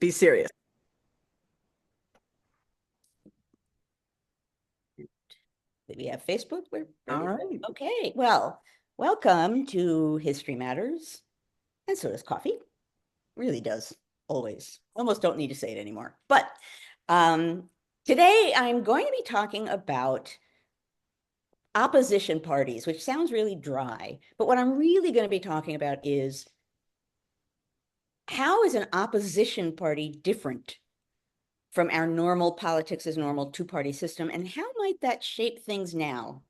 be serious. We have Facebook. We're All ready. right. Okay. Well, welcome to History Matters. And so does coffee. Really does. Always. Almost don't need to say it anymore. But um, today I'm going to be talking about opposition parties, which sounds really dry. But what I'm really going to be talking about is how is an opposition party different from our normal politics as normal two-party system, and how might that shape things now?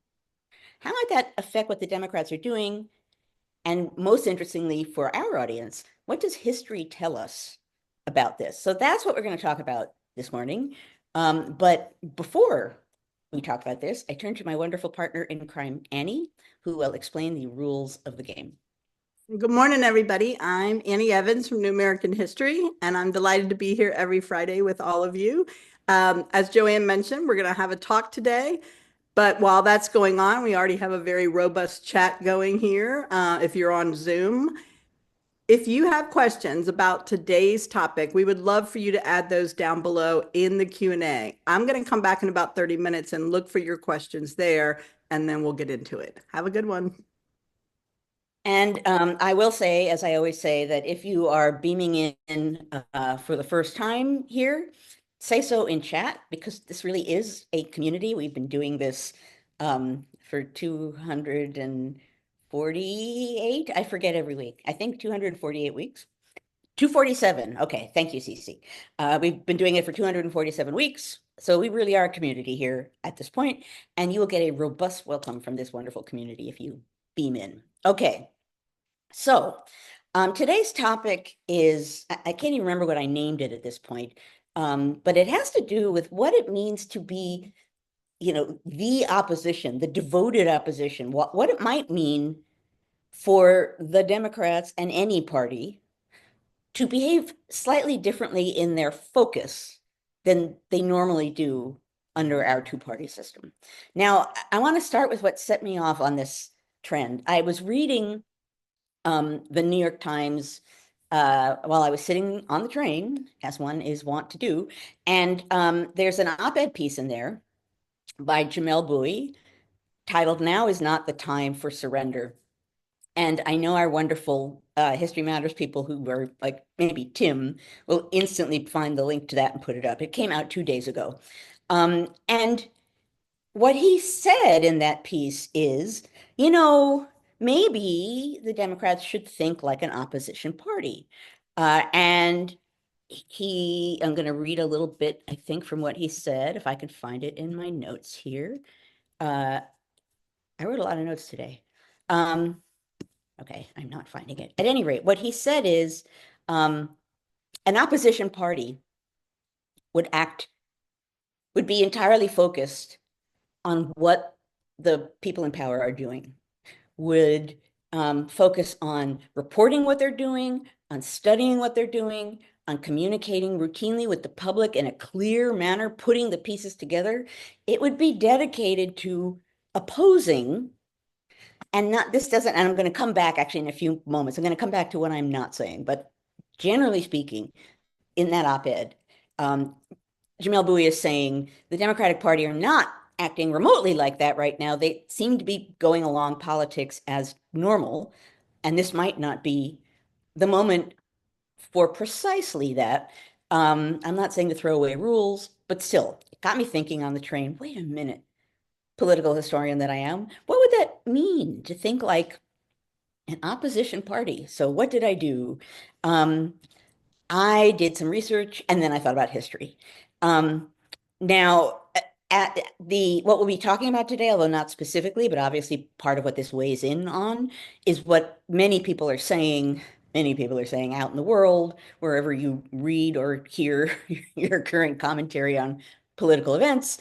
How might that affect what the Democrats are doing? And most interestingly for our audience, what does history tell us about this? So that's what we're going to talk about this morning. But before we talk about this, I turn to my wonderful partner in crime, Annie, who will explain the rules of the game. Good morning, everybody. I'm Annie Evans from New American History, and I'm delighted to be here every Friday with all of you. As Joanne mentioned, we're going to have a talk today. But while that's going on, we already have a very robust chat going here. If you're on Zoom, if you have questions about today's topic, we would love for you to add those down below in the Q&A. I'm going to come back in about 30 minutes and look for your questions there, and then we'll get into it. Have a good one. And I will say, as I always say, that if you are beaming in for the first time here, say so in chat, because this really is a community. We've been doing this for 248, I forget every week. I think 248 weeks. 247. Okay, thank you, Cece. We've been doing it for 247 weeks. So we really are a community here at this point, and you will get a robust welcome from this wonderful community if you beam in. Okay. So, today's topic is, I can't even remember what I named it at this point, but it has to do with what it means to be, the opposition, the devoted opposition, what it might mean for the Democrats and any party to behave slightly differently in their focus than they normally do under our two-party system. Now, I want to start with what set me off on this trend. I was reading the New York Times while I was sitting on the train, as one is wont to do. And there's an op-ed piece in there by Jamel Bouie titled "Now is Not the Time for Surrender." And I know our wonderful History Matters people who were like maybe Tim will instantly find the link to that and put it up. It came out 2 days ago. And what he said in that piece is, maybe the Democrats should think like an opposition party. And I'm going to read a little bit, I think, from what he said, if I can find it in my notes here. Uh, I wrote a lot of notes today. Okay, I'm not finding it. At any rate, what he said is an opposition party would would be entirely focused on what the people in power are doing, would focus on reporting what they're doing, on studying what they're doing, on communicating routinely with the public in a clear manner, putting the pieces together. It would be dedicated to opposing, and not, this doesn't, and I'm going to come back actually in a few moments. I'm going to come back to what I'm not saying, but generally speaking, in that op-ed, um, Jamel Bouie is saying the Democratic Party are not acting remotely like that right now. They seem to be going along politics as normal, and this might not be the moment for precisely that. I'm not saying to throw away rules, but still, it got me thinking on the train, wait a minute, political historian that I am, what would that mean to think like an opposition party? So what did I do? Um, I did some research and then I thought about history. Um, now, at what we'll be talking about today, although not specifically, but obviously part of what this weighs in on is what many people are saying. Many people are saying out in the world, wherever you read or hear your current commentary on political events,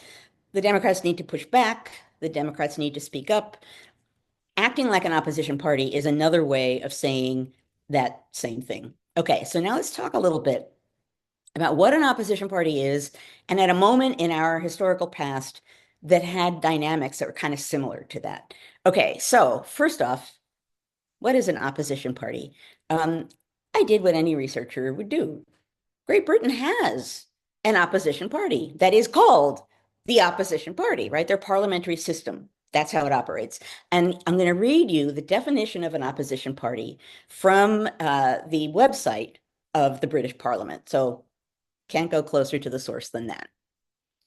the Democrats need to push back. The Democrats need to speak up. Acting like an opposition party is another way of saying that same thing. Okay, so now let's talk a little bit about what an opposition party is, and at a moment in our historical past that had dynamics that were kind of similar to that. Okay, so first off, what is an opposition party? I did what any researcher would do. Great Britain has an opposition party that is called the opposition party, right? Their parliamentary system. That's how it operates. And I'm going to read you the definition of an opposition party from the website of the British Parliament. So can't go closer to the source than that.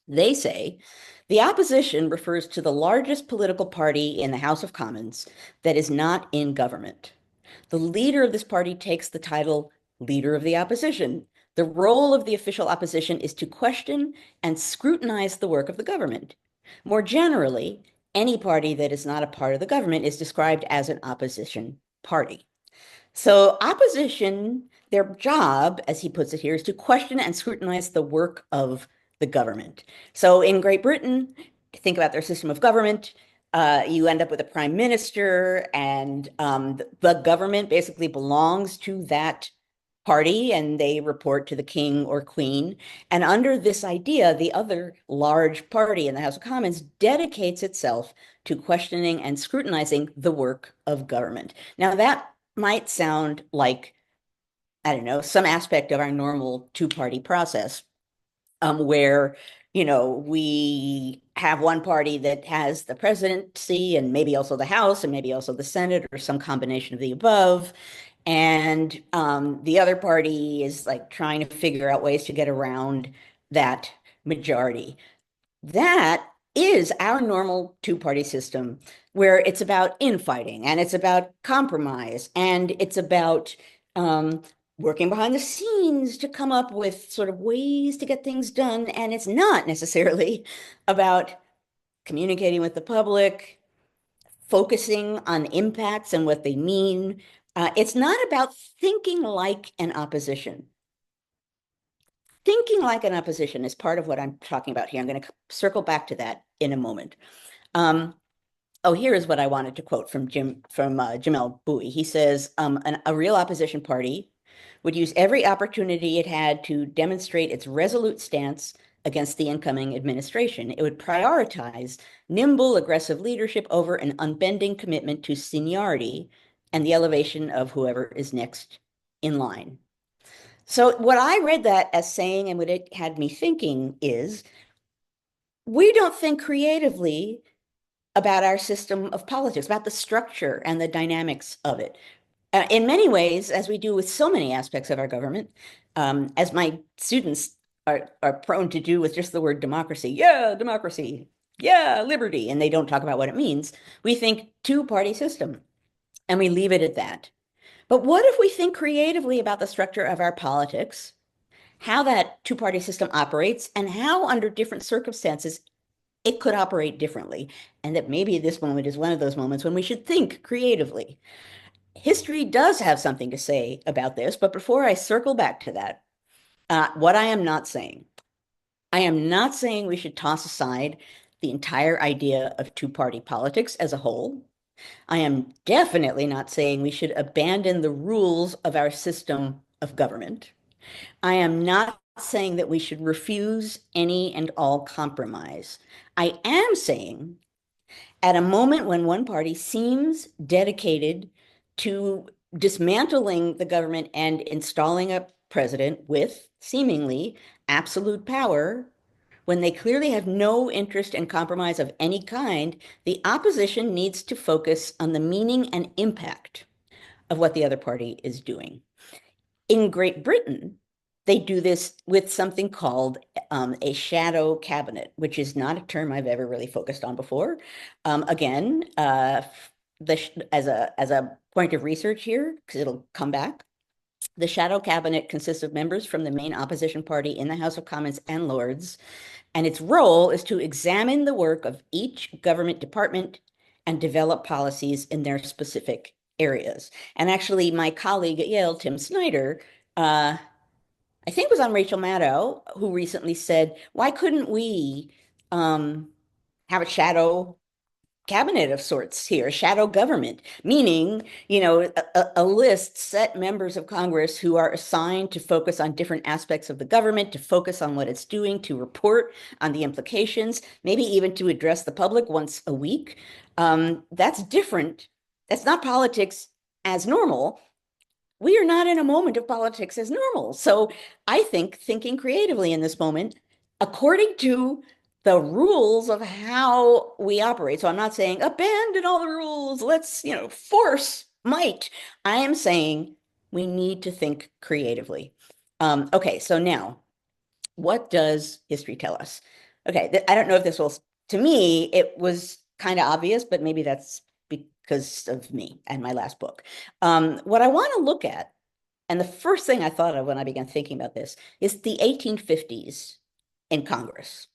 They say the opposition refers to the largest political party in the House of Commons that is not in government. The leader of this party takes the title Leader of the Opposition. The role of the official opposition is to question and scrutinize the work of the government. More generally, any party that is not a part of the government is described as an opposition party. So, opposition, their job, as he puts it here, is to question and scrutinize the work of the government. So, in Great Britain, think about their system of government. You end up with a prime minister, and the government basically belongs to that party, and they report to the king or queen. And under this idea, the other large party in the House of Commons dedicates itself to questioning and scrutinizing the work of government. Now, that might sound like, I don't know, some aspect of our normal two-party process, where, we have one party that has the presidency and maybe also the House and maybe also the Senate or some combination of the above. And the other party is like trying to figure out ways to get around that majority. That is our normal two-party system where it's about infighting and it's about compromise and it's about working behind the scenes to come up with sort of ways to get things done. And it's not necessarily about communicating with the public, focusing on impacts and what they mean. It's not about thinking like an opposition. Thinking like an opposition is part of what I'm talking about here. I'm going to circle back to that in a moment. Oh, here is what I wanted to quote from Jamel Bouie. He says, a real opposition party would use every opportunity it had to demonstrate its resolute stance against the incoming administration. It would prioritize nimble, aggressive leadership over an unbending commitment to seniority and the elevation of whoever is next in line. So what I read that as saying and what it had me thinking is we don't think creatively about our system of politics, about the structure and the dynamics of it. In many ways, as we do with so many aspects of our government, as my students are prone to do with just the word democracy. Yeah, democracy. Yeah, liberty. And they don't talk about what it means. We think two-party system, and we leave it at that. But what if we think creatively about the structure of our politics, how that two-party system operates, and how under different circumstances it could operate differently, and that maybe this moment is one of those moments when we should think creatively. History does have something to say about this, but before I circle back to that, what I am not saying we should toss aside the entire idea of two-party politics as a whole. I am definitely not saying we should abandon the rules of our system of government. I am not saying that we should refuse any and all compromise. I am saying at a moment when one party seems dedicated to dismantling the government and installing a president with seemingly absolute power, when they clearly have no interest in compromise of any kind, the opposition needs to focus on the meaning and impact of what the other party is doing. In Great Britain, they do this with something called a shadow cabinet, which is not a term I've ever really focused on before. Again, as a point of research here, because it'll come back, the shadow cabinet consists of members from the main opposition party in the House of Commons and Lords, and its role is to examine the work of each government department and develop policies in their specific areas. And actually, my colleague at Yale, Tim Snyder, I think was on Rachel Maddow, who recently said, why couldn't we have a shadow cabinet of sorts here, shadow government, meaning, a list, set members of Congress who are assigned to focus on different aspects of the government, to focus on what it's doing, to report on the implications, maybe even to address the public once a week. That's different. That's not politics as normal. we are not in a moment of politics as normal. So I think thinking creatively in this moment, according to the rules of how we operate. So I'm not saying abandon all the rules, let's, force might. I am saying we need to think creatively. Okay, so now what does history tell us? Okay, I don't know if this will, to me, it was kind of obvious, but maybe that's because of me and my last book. What I want to look at, and the first thing I thought of when I began thinking about this, is the 1850s in Congress.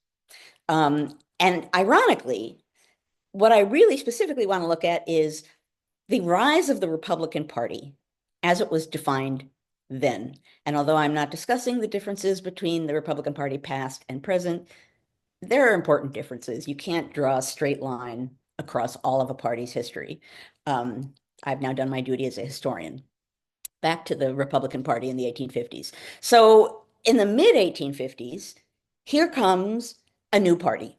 And ironically, what I really specifically want to look at is the rise of the Republican Party as it was defined then. And although I'm not discussing the differences between the Republican Party past and present, there are important differences. You can't draw a straight line across all of a party's history. I've now done my duty as a historian. Back to the Republican Party in the 1850s. So in the mid 1850s, here comes a new party,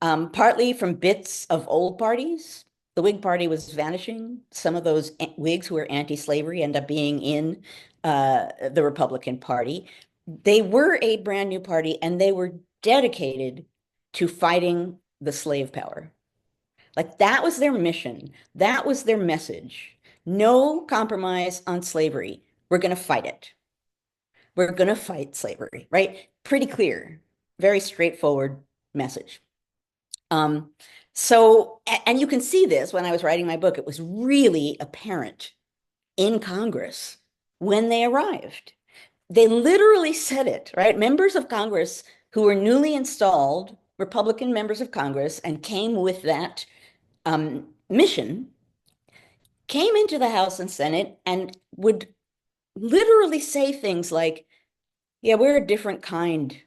partly from bits of old parties. The Whig Party was vanishing. Some of those Whigs who were anti-slavery end up being in the Republican Party. They were a brand new party, and they were dedicated to fighting the slave power. Like that was their mission. That was their message. No compromise on slavery. We're going to fight it. We're going to fight slavery, right? Pretty clear, very straightforward message. Um, and you can see this when I was writing my book, it was really apparent in Congress when they arrived. They literally said it, right? Members of Congress who were newly installed, Republican members of Congress, and came with that mission, came into the House and Senate and would literally say things like, yeah, we're a different kind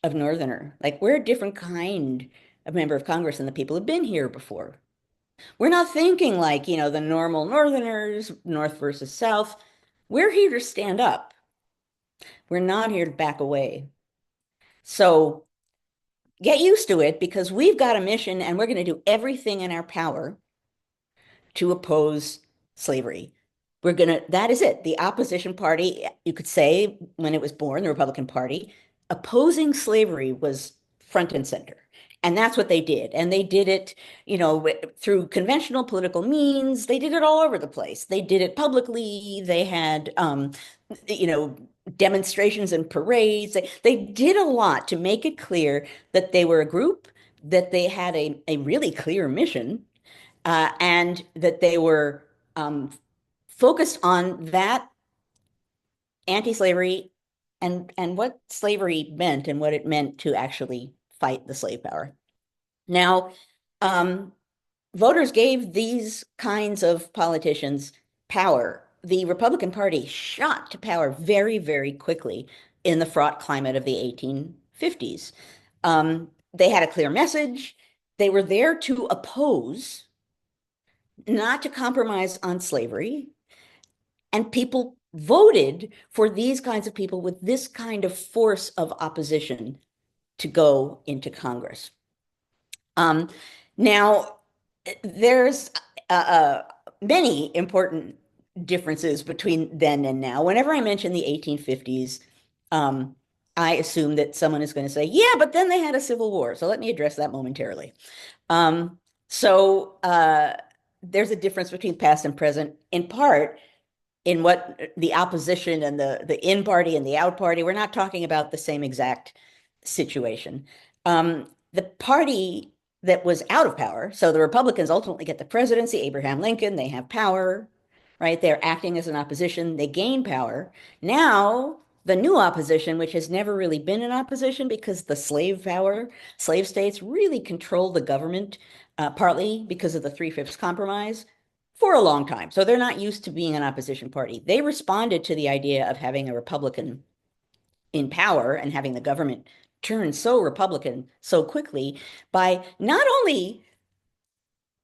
of Northerner. Like, we're a different kind of member of Congress than the people who've been here before. We're not thinking like, the normal Northerners, North versus South. We're here to stand up. We're not here to back away. So get used to it because we've got a mission and we're going to do everything in our power to oppose slavery. That is it. The opposition party, you could say, when it was born, the Republican Party, opposing slavery was front and center. And that's what they did. And they did it, through conventional political means. They did it all over the place. They did it publicly. They had, you know, demonstrations and parades. They did a lot to make it clear that they were a group, that they had a really clear mission, and that they were focused on that anti-slavery and what slavery meant and what it meant to actually fight the slave power. Now, voters gave these kinds of politicians power. The Republican Party shot to power very, very quickly in the fraught climate of the 1850s. They had a clear message. They were there to oppose, not to compromise on slavery. And people voted for these kinds of people with this kind of force of opposition to go into Congress. Now, there's many important differences between then and now. Whenever I mention the 1850s, I assume that someone is going to say, yeah, but then they had a civil war. So let me address that momentarily. There's a difference between past and present, in part in what the opposition and the in party and the out party, we're not talking about the same exact situation. The party that was out of power, so the Republicans ultimately get the presidency, Abraham Lincoln, they have power, right? They're acting as an opposition, they gain power. Now, the new opposition, which has never really been an opposition because the slave power, slave states really control the government, partly because of the Three-Fifths Compromise, for a long time. So they're not used to being an opposition party. They responded to the idea of having a Republican in power and having the government turn so Republican so quickly by not only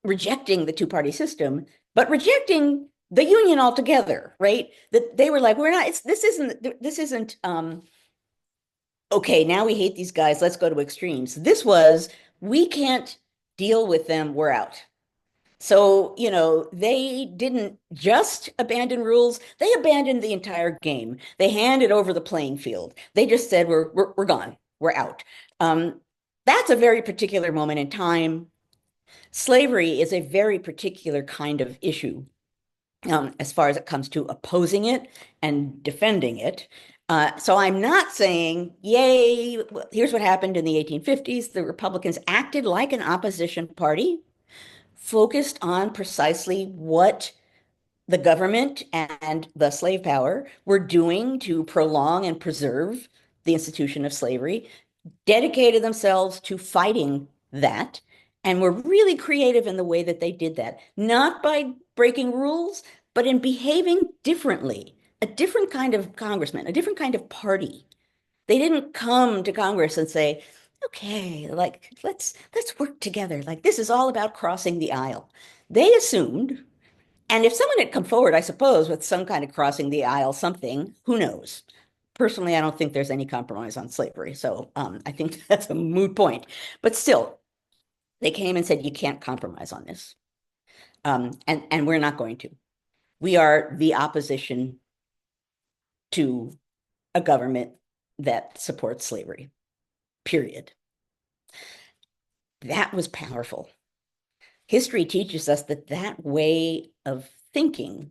rejecting the two-party system, but rejecting the union altogether, right? That they were like, we're not, this isn't, okay, now we hate these guys, let's go to extremes. This was, we can't deal with them, we're out. So, they didn't just abandon rules, they abandoned the entire game. They handed over the playing field. They just said, we're gone, we're out. Um, that's a very particular moment in time. Slavery is a very particular kind of issue, as far as it comes to opposing it and defending it. So I'm not saying, yay, here's what happened in the 1850s. The Republicans acted like an opposition party, focused on precisely what the government and the slave power were doing to prolong and preserve the institution of slavery, dedicated themselves to fighting that, and were really creative in the way that they did that, not by breaking rules, but in behaving differently, a different kind of congressman, a different kind of party. They didn't come to Congress and say, okay, like let's work together. Like this is all about crossing the aisle. They assumed, and if someone had come forward, I suppose, with some kind of crossing the aisle something, who knows? Personally, I don't think there's any compromise on slavery. So I think that's a moot point. But still, they came and said, you can't compromise on this. And we're not going to. We are the opposition to a government that supports slavery, period. That was powerful. History teaches us that that way of thinking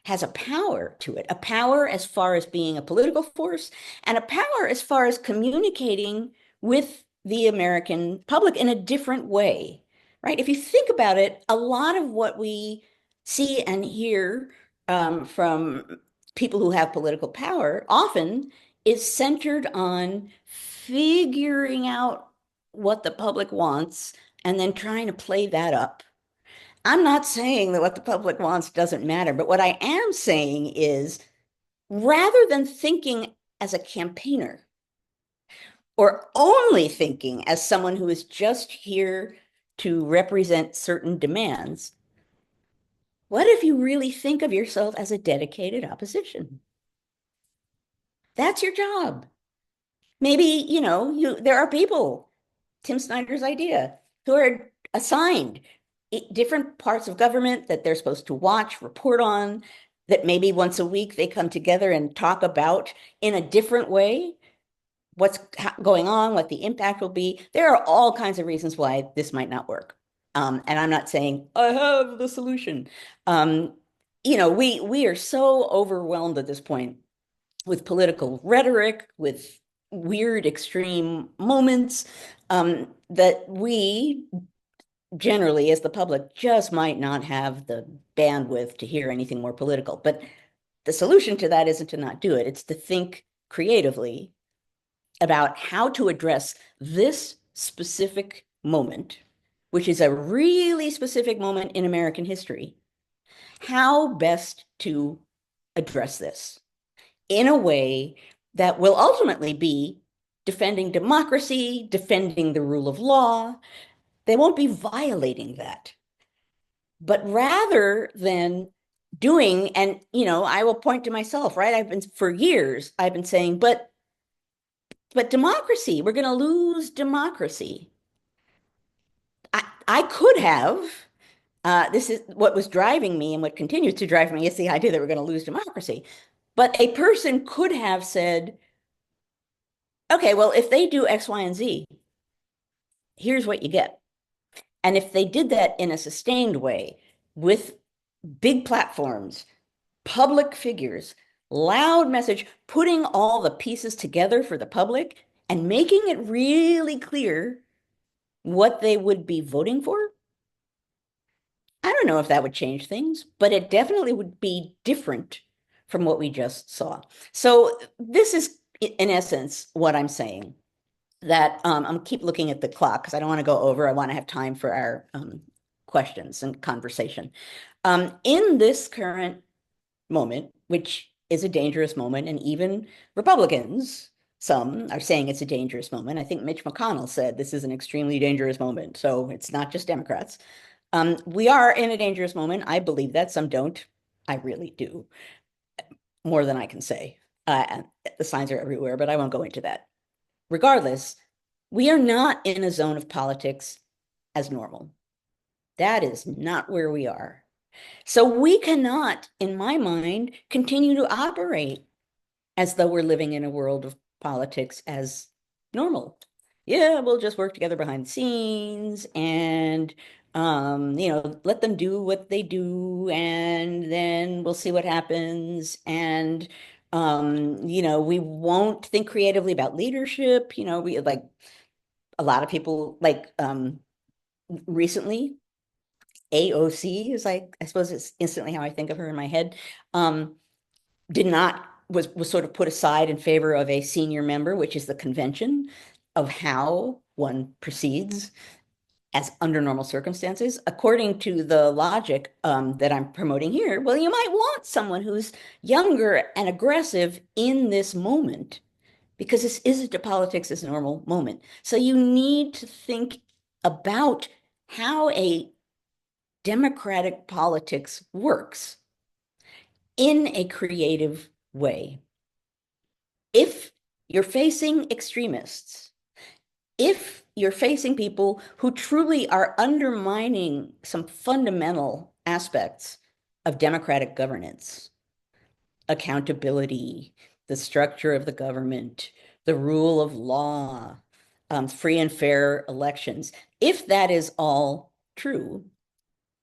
has a power to it, a power as far as being a political force, and a power as far as communicating with the American public in a different way, right? If you think about it, a lot of what we see and hear from people who have political power often is centered on figuring out what the public wants and then trying to play that up. I'm not saying that what the public wants doesn't matter, but what I am saying is rather than thinking as a campaigner or only thinking as someone who is just here to represent certain demands, what if you really think of yourself as a dedicated opposition? That's your job. Maybe, there are people, Tim Snyder's idea, who are assigned different parts of government that they're supposed to watch, report on, that maybe once a week they come together and talk about in a different way what's going on, what the impact will be. There are all kinds of reasons why this might not work. And I'm not saying I have the solution. We are so overwhelmed at this point with political rhetoric, with weird extreme moments, that we generally, as the public, just might not have the bandwidth to hear anything more political. But the solution to that isn't to not do it. It's to think creatively about how to address this specific moment, which is a really specific moment in American history, how best to address this in a way that will ultimately be defending democracy, defending the rule of law. They won't be violating that. But rather than doing, and I will point to myself, right? For years, I've been saying, but democracy, we're going to lose democracy. I could have, this is what was driving me and what continues to drive me is the idea that we're going to lose democracy. But a person could have said, okay, well, if they do X, Y, and Z, here's what you get. And if they did that in a sustained way with big platforms, public figures, loud message, putting all the pieces together for the public and making it really clear what they would be voting for, I don't know if that would change things, but it definitely would be different from what we just saw. So this is, in essence, what I'm saying. That I'm keep looking at the clock because I don't want to go over. I want to have time for our questions and conversation. In this current moment, which is a dangerous moment, and even Republicans, some are saying it's a dangerous moment. I think Mitch McConnell said this is an extremely dangerous moment. So it's not just Democrats. We are in a dangerous moment. I believe that. Some don't. I really do. More than I can say. The signs are everywhere, but I won't go into that. Regardless, we are not in a zone of politics as normal. That is not where we are. So we cannot, in my mind, continue to operate as though we're living in a world of politics as normal. Yeah, we'll just work together behind the scenes and let them do what they do, and then we'll see what happens. And we won't think creatively about leadership. We like a lot of people like recently AOC is like, I suppose it's instantly how I think of her in my head. Um, did not was sort of put aside in favor of a senior member, which is the convention of how one proceeds as under normal circumstances. According to the logic that I'm promoting here, well, you might want someone who's younger and aggressive in this moment because this isn't a politics as a normal moment. So you need to think about how a democratic politics works in a creative way. If you're facing extremists, if you're facing people who truly are undermining some fundamental aspects of democratic governance, accountability, the structure of the government, the rule of law, free and fair elections, if that is all true,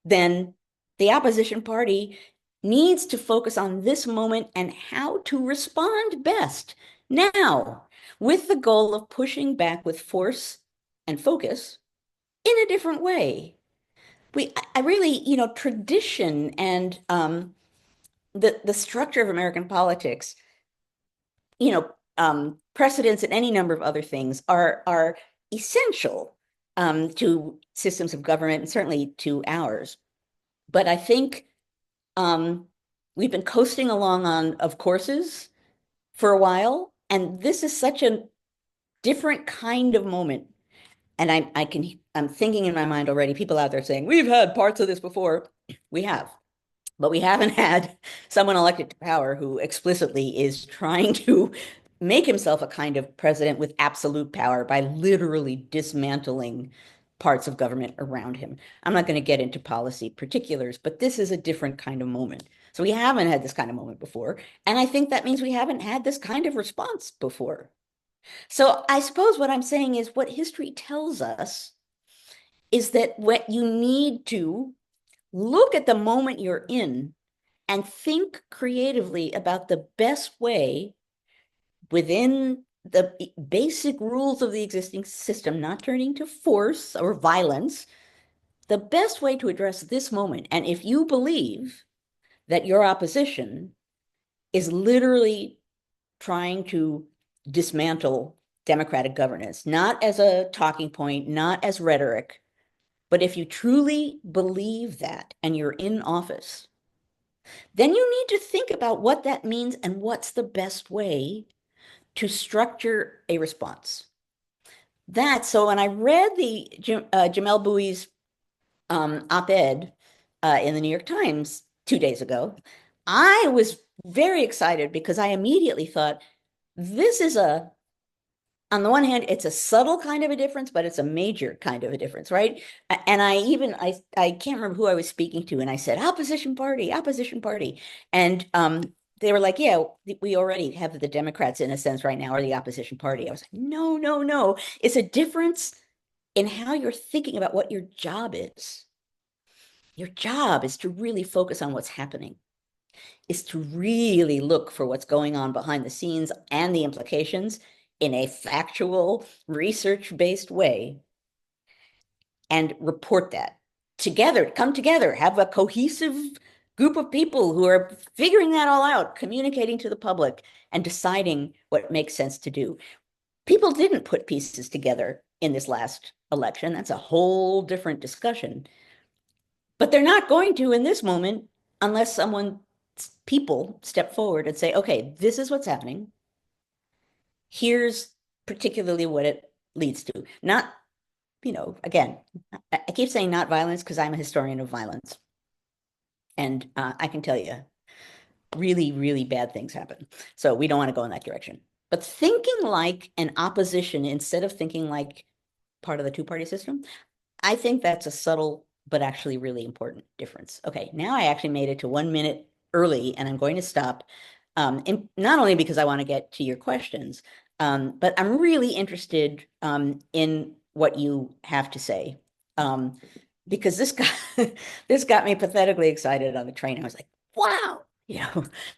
then the opposition party needs to focus on this moment and how to respond best now, with the goal of pushing back with force and focus in a different way. I really, tradition and the structure of American politics, precedents and any number of other things are essential to systems of government and certainly to ours. But I think we've been coasting along on of courses for a while, and this is such a different kind of moment. And I'm thinking in my mind already, people out there saying, we've had parts of this before. We have, but we haven't had someone elected to power who explicitly is trying to make himself a kind of president with absolute power by literally dismantling parts of government around him. I'm not going to get into policy particulars, but this is a different kind of moment. So we haven't had this kind of moment before. And I think that means we haven't had this kind of response before. So I suppose what I'm saying is what history tells us is that what you need to look at the moment you're in and think creatively about the best way within the basic rules of the existing system, not turning to force or violence, the best way to address this moment. And if you believe that your opposition is literally trying to dismantle democratic governance, not as a talking point, not as rhetoric, but if you truly believe that and you're in office, then you need to think about what that means and what's the best way to structure a response. So when I read the Jamel Bouie's op-ed in the New York Times 2 days ago, I was very excited because I immediately thought, this is on the one hand, it's a subtle kind of a difference, but it's a major kind of a difference, right? And I can't remember who I was speaking to, and I said, opposition party, opposition party. And they were like, yeah, we already have the Democrats in a sense right now, or the opposition party. I was like, no, no, no. It's a difference in how you're thinking about what your job is. Your job is to really focus on what's happening, is to really look for what's going on behind the scenes and the implications in a factual, research-based way, and report that together, come together, have a cohesive group of people who are figuring that all out, communicating to the public and deciding what makes sense to do. People didn't put pieces together in this last election. That's a whole different discussion. But they're not going to in this moment unless people step forward and say, okay, this is what's happening. Here's particularly what it leads to. Not, again, I keep saying not violence because I'm a historian of violence. And I can tell you, really, really bad things happen. So we don't want to go in that direction. But thinking like an opposition instead of thinking like part of the two-party system, I think that's a subtle but actually really important difference. Okay, now I actually made it to 1 minute early, and I'm going to stop. And not only because I want to get to your questions, but I'm really interested in what you have to say. Um, because this got me pathetically excited on the train. I was like, wow,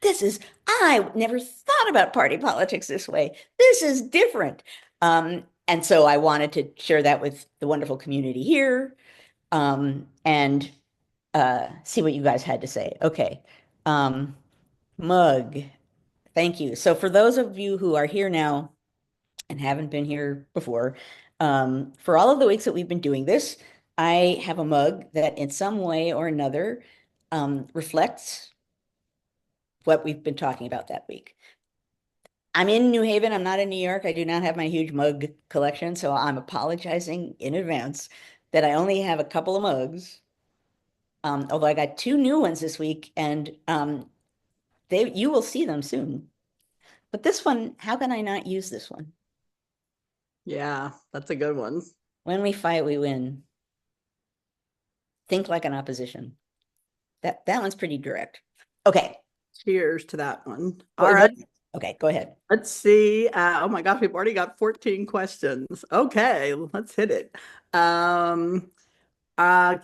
this is, I never thought about party politics this way. This is different. And so I wanted to share that with the wonderful community here, and see what you guys had to say. Okay. Um, Mug, thank you. So for those of you who are here now and haven't been here before, for all of the weeks that we've been doing this, I have a mug that in some way or another reflects what we've been talking about that week. I'm in New Haven. I'm not in New York. I do not have my huge mug collection, so I'm apologizing in advance that I only have a couple of mugs. Although I got two new ones this week, and you will see them soon. But this one, how can I not use this one? Yeah, that's a good one. When we fight, we win. Think like an opposition. That one's pretty direct. Okay. Cheers to that one. All What, right. okay, go ahead. Let's see. Oh my gosh, we've already got 14 questions. Okay, let's hit it. Um, uh,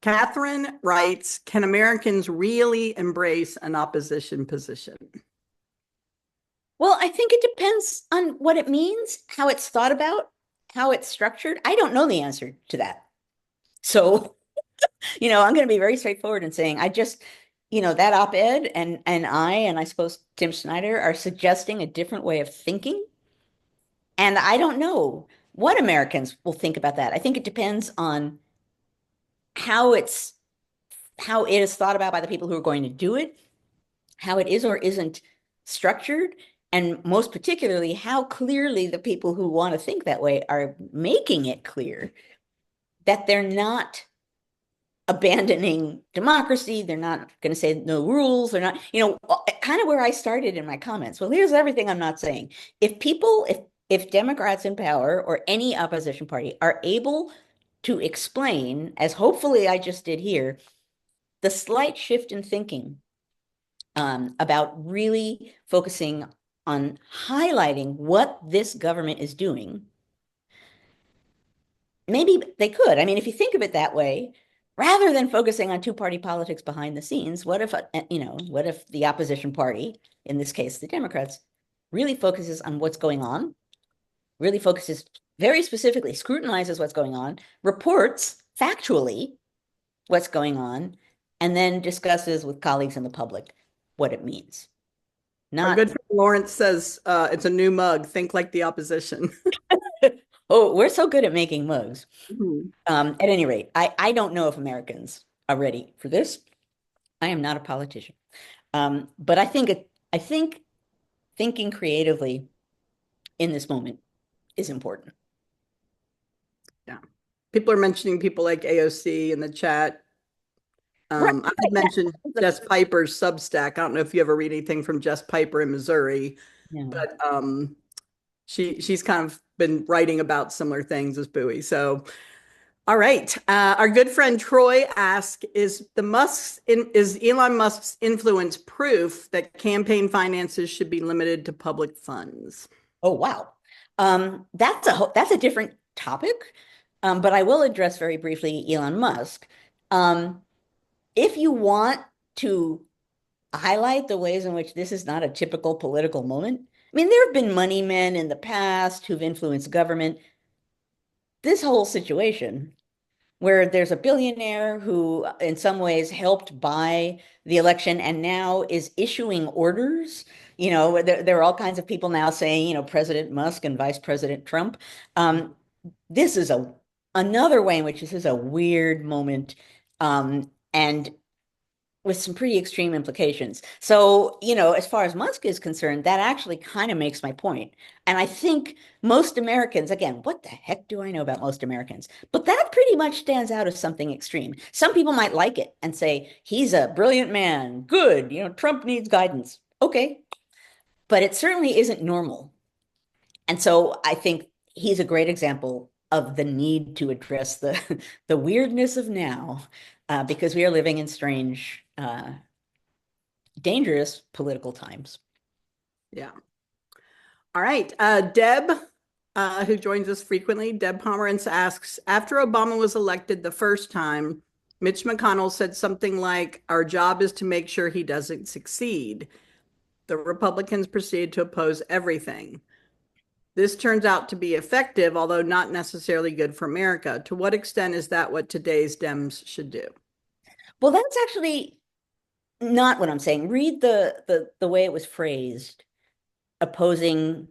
Catherine writes, can Americans really embrace an opposition position? Well, I think it depends on what it means, how it's thought about, how it's structured. I don't know the answer to that. So, I'm going to be very straightforward in saying I just, that op-ed and I suppose Tim Snyder are suggesting a different way of thinking. And I don't know what Americans will think about that. I think it depends on how it's how it is thought about by the people who are going to do it, how it is or isn't structured, and most particularly, how clearly the people who want to think that way are making it clear that they're not abandoning democracy. They're not going to say no rules. They're not, kind of where I started in my comments. Well, here's everything I'm not saying. If Democrats in power or any opposition party are able to explain, as hopefully I just did here, the slight shift in thinking about really focusing on highlighting what this government is doing, maybe they could. I mean, if you think of it that way, rather than focusing on two-party politics behind the scenes, what if the opposition party, in this case, the Democrats, really focuses on what's going on, really focuses very specifically, scrutinizes what's going on, reports factually what's going on, and then discusses with colleagues in the public what it means. Our Not, good friend Lawrence says it's a new mug. Think like the opposition. oh, we're so good at making mugs. Mhm. At any rate, I don't know if Americans are ready for this. I am not a politician. But I think thinking creatively in this moment is important. Yeah. People are mentioning people like AOC in the chat. Right, I had right, mentioned Jess Piper's Substack. I don't know if you ever read anything from Jess Piper in Missouri, yeah. but she's kind of been writing about similar things as Bowie. So, all right. Our good friend Troy asked, is Elon Musk's influence proof that campaign finances should be limited to public funds? Oh, wow. That's a different topic. But I will address very briefly Elon Musk. Um, if you want to highlight the ways in which this is not a typical political moment, I mean, there have been money men in the past who've influenced government. This whole situation where there's a billionaire who, in some ways, helped buy the election and now is issuing orders. There are all kinds of people now saying, President Musk and Vice President Trump. Um, this is another way in which this is a weird moment, and with some pretty extreme implications. So, as far as Musk is concerned, that actually kind of makes my point. And I think most Americans, again, what the heck do I know about most Americans? But that pretty much stands out as something extreme. Some people might like it and say, he's a brilliant man. Good. Trump needs guidance. Okay. But it certainly isn't normal. And so I think he's a great example of the need to address the the weirdness of now, because we are living in strange, dangerous political times. Yeah. All right. Deb, who joins us frequently, Deb Pomerantz asks, after Obama was elected the first time, Mitch McConnell said something like, our job is to make sure he doesn't succeed. The Republicans proceeded to oppose everything. This turns out to be effective, although not necessarily good for America. To what extent is that what today's Dems should do? Well, that's actually not what I'm saying. Read the way it was phrased, opposing.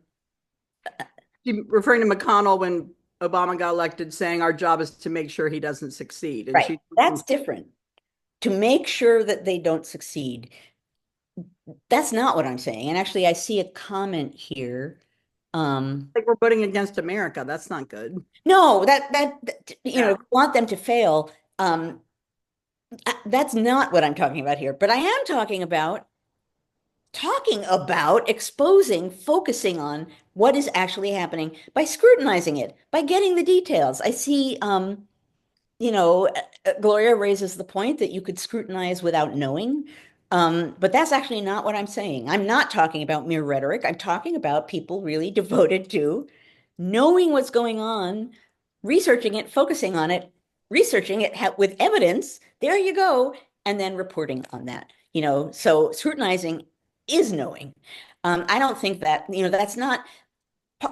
Referring to McConnell when Obama got elected, saying our job is to make sure he doesn't succeed. And Right. she That's different. To make sure that they don't succeed. That's not what I'm saying. And actually, I see a comment here. like we're voting against America. That's not good. No, Yeah. want them to fail. That's not what I'm talking about here. But I am talking about exposing, focusing on what is actually happening by scrutinizing it, by getting the details. I see, Gloria raises the point that you could scrutinize without knowing. But that's actually not what I'm saying. I'm not talking about mere rhetoric. I'm talking about people really devoted to knowing what's going on, researching it, focusing on it, researching it with evidence. There you go. And then reporting on that. So scrutinizing is knowing. I don't think that, that's not,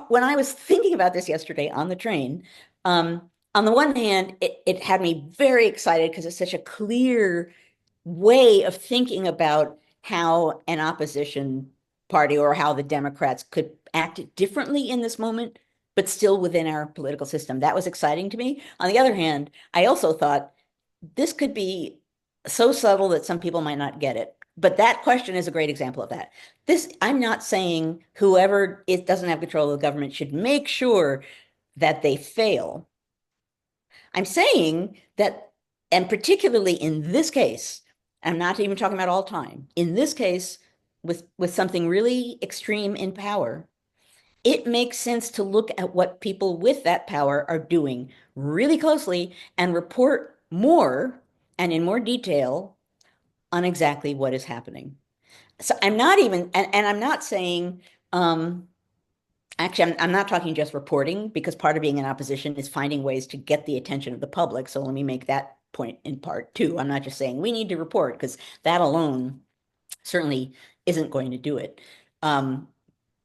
when I was thinking about this yesterday on the train, on the one hand, it had me very excited because it's such a clear way of thinking about how an opposition party or how the Democrats could act differently in this moment, but still within our political system. That was exciting to me. On the other hand, I also thought this could be so subtle that some people might not get it. But that question is a great example of that. I'm not saying whoever it doesn't have control of the government should make sure that they fail. I'm saying that, and particularly in this case, I'm not even talking about all time, in this case, with something really extreme in power, it makes sense to look at what people with that power are doing really closely and report more and in more detail on exactly what is happening. So I'm not even, and I'm not saying, actually, I'm not talking just reporting because part of being in opposition is finding ways to get the attention of the public. So let me make that point in part too. I'm not just saying we need to report because that alone certainly isn't going to do it. Now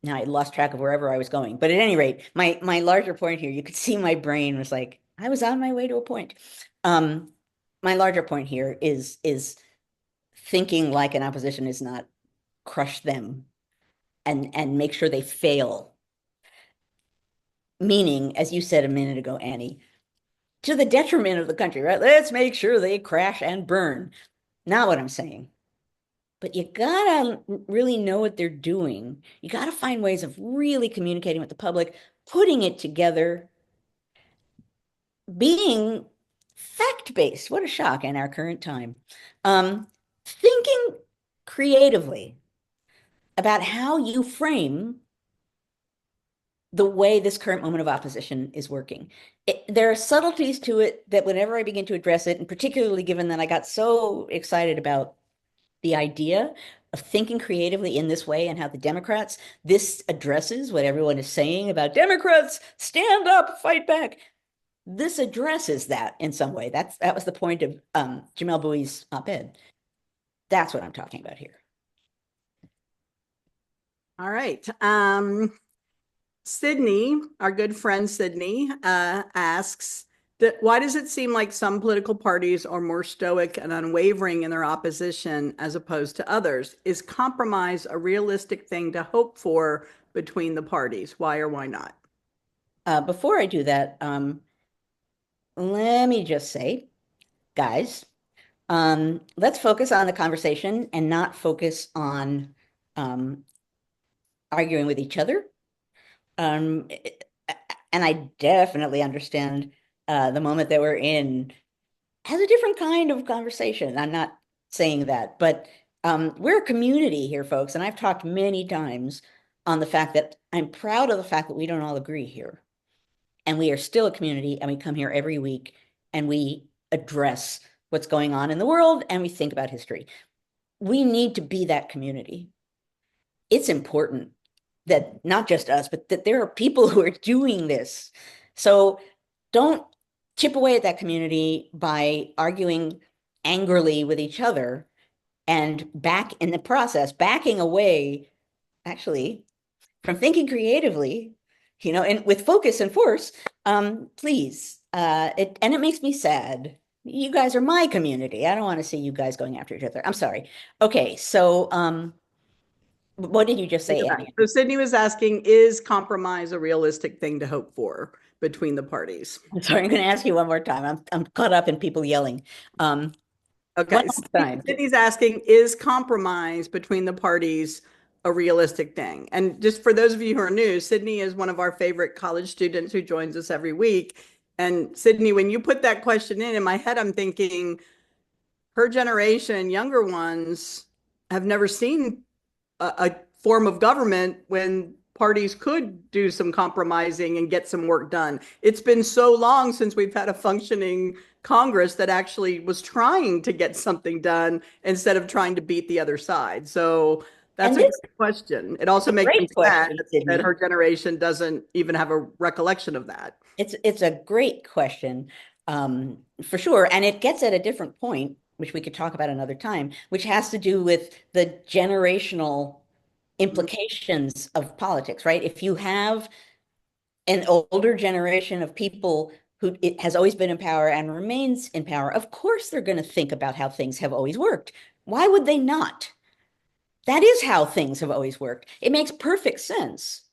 I lost track of wherever I was going, but at any rate, my larger point here, you could see my brain was like, I was on my way to a point. Um, my larger point here is thinking like an opposition is not crush them and make sure they fail. Meaning, as you said a minute ago, Annie, to the detriment of the country, right? Let's make sure they crash and burn. Not what I'm saying. But you gotta really know what they're doing. You gotta find ways of really communicating with the public, putting it together, being fact-based. What a shock in our current time. Thinking creatively about how you frame the way this current moment of opposition is working. There are subtleties to it that whenever I begin to address it, and particularly given that I got so excited about the idea of thinking creatively in this way and how the Democrats, this addresses what everyone is saying about Democrats, stand up, fight back. This addresses that in some way. That was the point of Jamel Bouie's op-ed. That's what I'm talking about here. All right. Sydney, our good friend Sydney, asks that why does it seem like some political parties are more stoic and unwavering in their opposition as opposed to others? Is compromise a realistic thing to hope for between the parties? Why or why not? Before I do that, let me just say, guys, let's focus on the conversation and not focus on um, arguing with each other. Um, and I definitely understand the moment that we're in has a different kind of conversation. I'm not saying that, but we're a community here, folks, and I've talked many times on the fact that I'm proud of the fact that we don't all agree here. And we are still a community, and we come here every week and we address what's going on in the world and we think about history. We need to be that community. It's important that not just us, but that there are people who are doing this. So don't chip away at that community by arguing angrily with each other and back in the process, backing away actually from thinking creatively, and with focus and force. Please. And it makes me sad. You guys are my community. I don't want to see you guys going after each other. I'm sorry. Okay, so what did you just Think say, about it. Annie? So Sydney was asking, is compromise a realistic thing to hope for between the parties? I'm sorry, I'm going to ask you one more time. I'm caught up in people yelling. Um, one Okay. more time. Sydney's asking, is compromise between the parties a realistic thing? And just for those of you who are new, Sydney is one of our favorite college students who joins us every week. And Sydney, when you put that question in my head, I'm thinking her generation, younger ones, have never seen a form of government when parties could do some compromising and get some work done. It's been so long since we've had a functioning Congress that actually was trying to get something done instead of trying to beat the other side. So that's And a this great question. It also is a makes me great sad question, that her Sydney. generation doesn't even have a recollection of that. It's a great question, for sure. And it gets at a different point, which we could talk about another time, which has to do with the generational implications of politics, right? If you have an older generation of people who it has always been in power and remains in power, of course they're going to think about how things have always worked. Why would they not? That is how things have always worked. It makes perfect sense.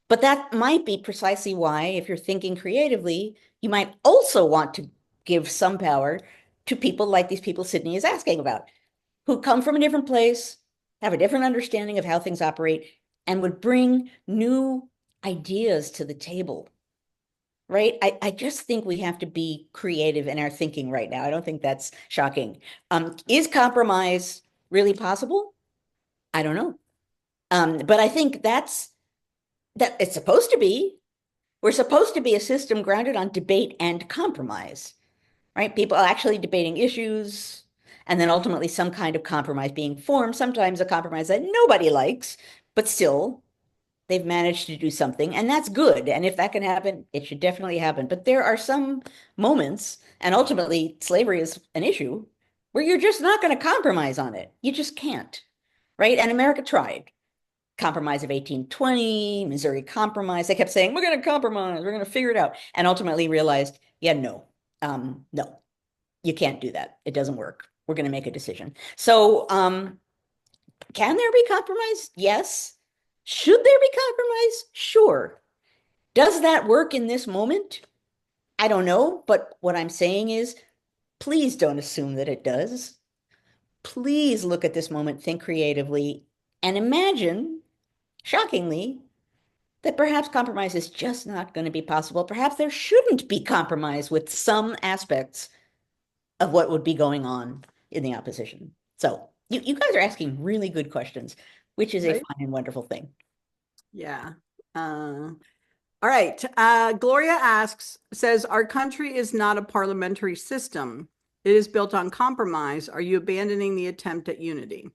But that might be precisely why, if you're thinking creatively, you might also want to give some power to people like these people Sydney is asking about, who come from a different place, have a different understanding of how things operate, and would bring new ideas to the table, right? I just think we have to be creative in our thinking right now. I don't think that's shocking. Is compromise really possible? I don't know. But I think that it's supposed to be. We're supposed to be a system grounded on debate and compromise, right? People actually debating issues, and then ultimately some kind of compromise being formed, sometimes a compromise that nobody likes, but still they've managed to do something, and that's good. And if that can happen, it should definitely happen. But there are some moments, and ultimately slavery is an issue, where you're just not going to compromise on it. You just can't, right? And America tried. Compromise of 1820, Missouri Compromise. They kept saying, we're going to compromise, we're going to figure it out. And ultimately realized, yeah, no, no, you can't do that. It doesn't work. We're going to make a decision. So, can there be compromise? Yes. Should there be compromise? Sure. Does that work in this moment? I don't know. But what I'm saying is, please don't assume that it does. Please look at this moment, think creatively, and imagine, shockingly, that perhaps compromise is just not going to be possible. Perhaps there shouldn't be compromise with some aspects of what would be going on in the opposition. So you guys are asking really good questions, which is a Right? fun and wonderful thing. Yeah. All right. Gloria says, our country is not a parliamentary system. It is built on compromise. Are you abandoning the attempt at unity?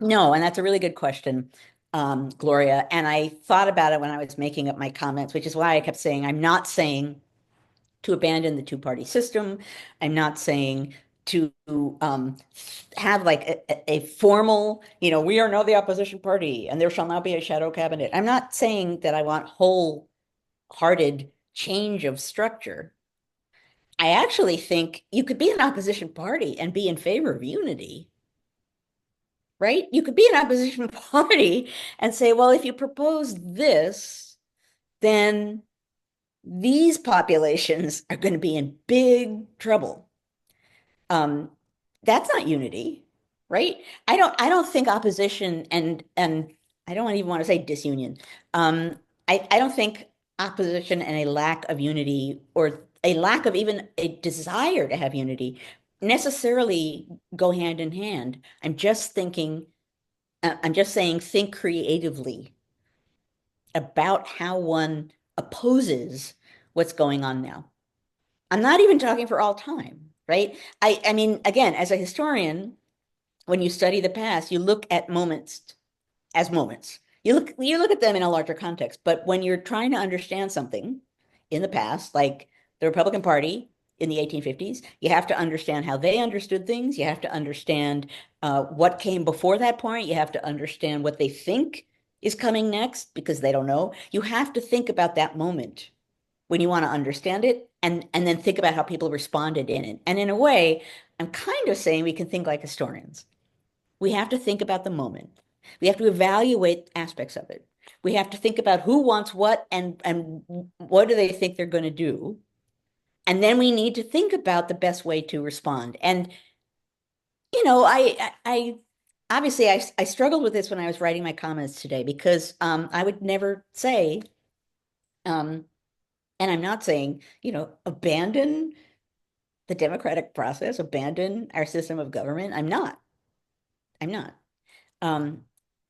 No, and that's a really good question, Gloria. And I thought about it when I was making up my comments, which is why I kept saying I'm not saying to abandon the two-party system. I'm not saying to have like a formal, we are now the opposition party and there shall now be a shadow cabinet. I'm not saying that I want wholehearted change of structure. I actually think you could be an opposition party and be in favor of unity, right? You could be an opposition party and say, well, if you propose this, then these populations are going to be in big trouble. Um, that's not unity, right? I don't think opposition and I don't even want to say disunion. I don't think opposition and a lack of unity or a lack of even a desire to have unity necessarily go hand in hand. I'm just saying think creatively about how one opposes what's going on now. I'm not even talking for all time, right? I mean, again, as a historian, when you study the past, you look at moments as moments. You look at them in a larger context. But when you're trying to understand something in the past, like the Republican Party in the 1850s, you have to understand how they understood things. You have to understand what came before that point. You have to understand what they think is coming next because they don't know. You have to think about that moment when you want to understand it and then think about how people responded in it. And in a way, I'm kind of saying we can think like historians. We have to think about the moment. We have to evaluate aspects of it. We have to think about who wants what and what do they think they're going to do. And then we need to think about the best way to respond. And I obviously I struggled with this when I was writing my comments today because I would never say um, and I'm not saying, abandon the democratic process, abandon our system of government. I'm not. I'm not. Um,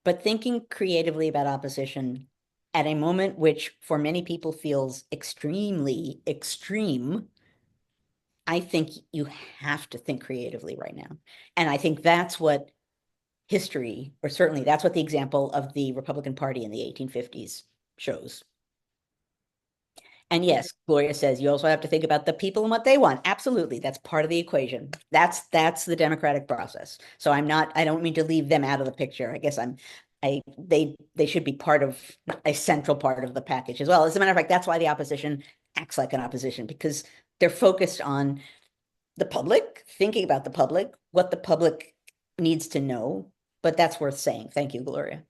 but thinking creatively about opposition at a moment which for many people feels extremely extreme, I think you have to think creatively right now. And I think that's what history, or certainly that's what the example of the Republican Party in the 1850s shows. And yes, Gloria says you also have to think about the people and what they want. Absolutely. That's part of the equation. That's the democratic process. So I don't mean to leave them out of the picture. I guess they should be part of a central part of the package as well. As a matter of fact, that's why the opposition acts like an opposition because they're focused on the public, thinking about the public, what the public needs to know. But that's worth saying. Thank you, Gloria.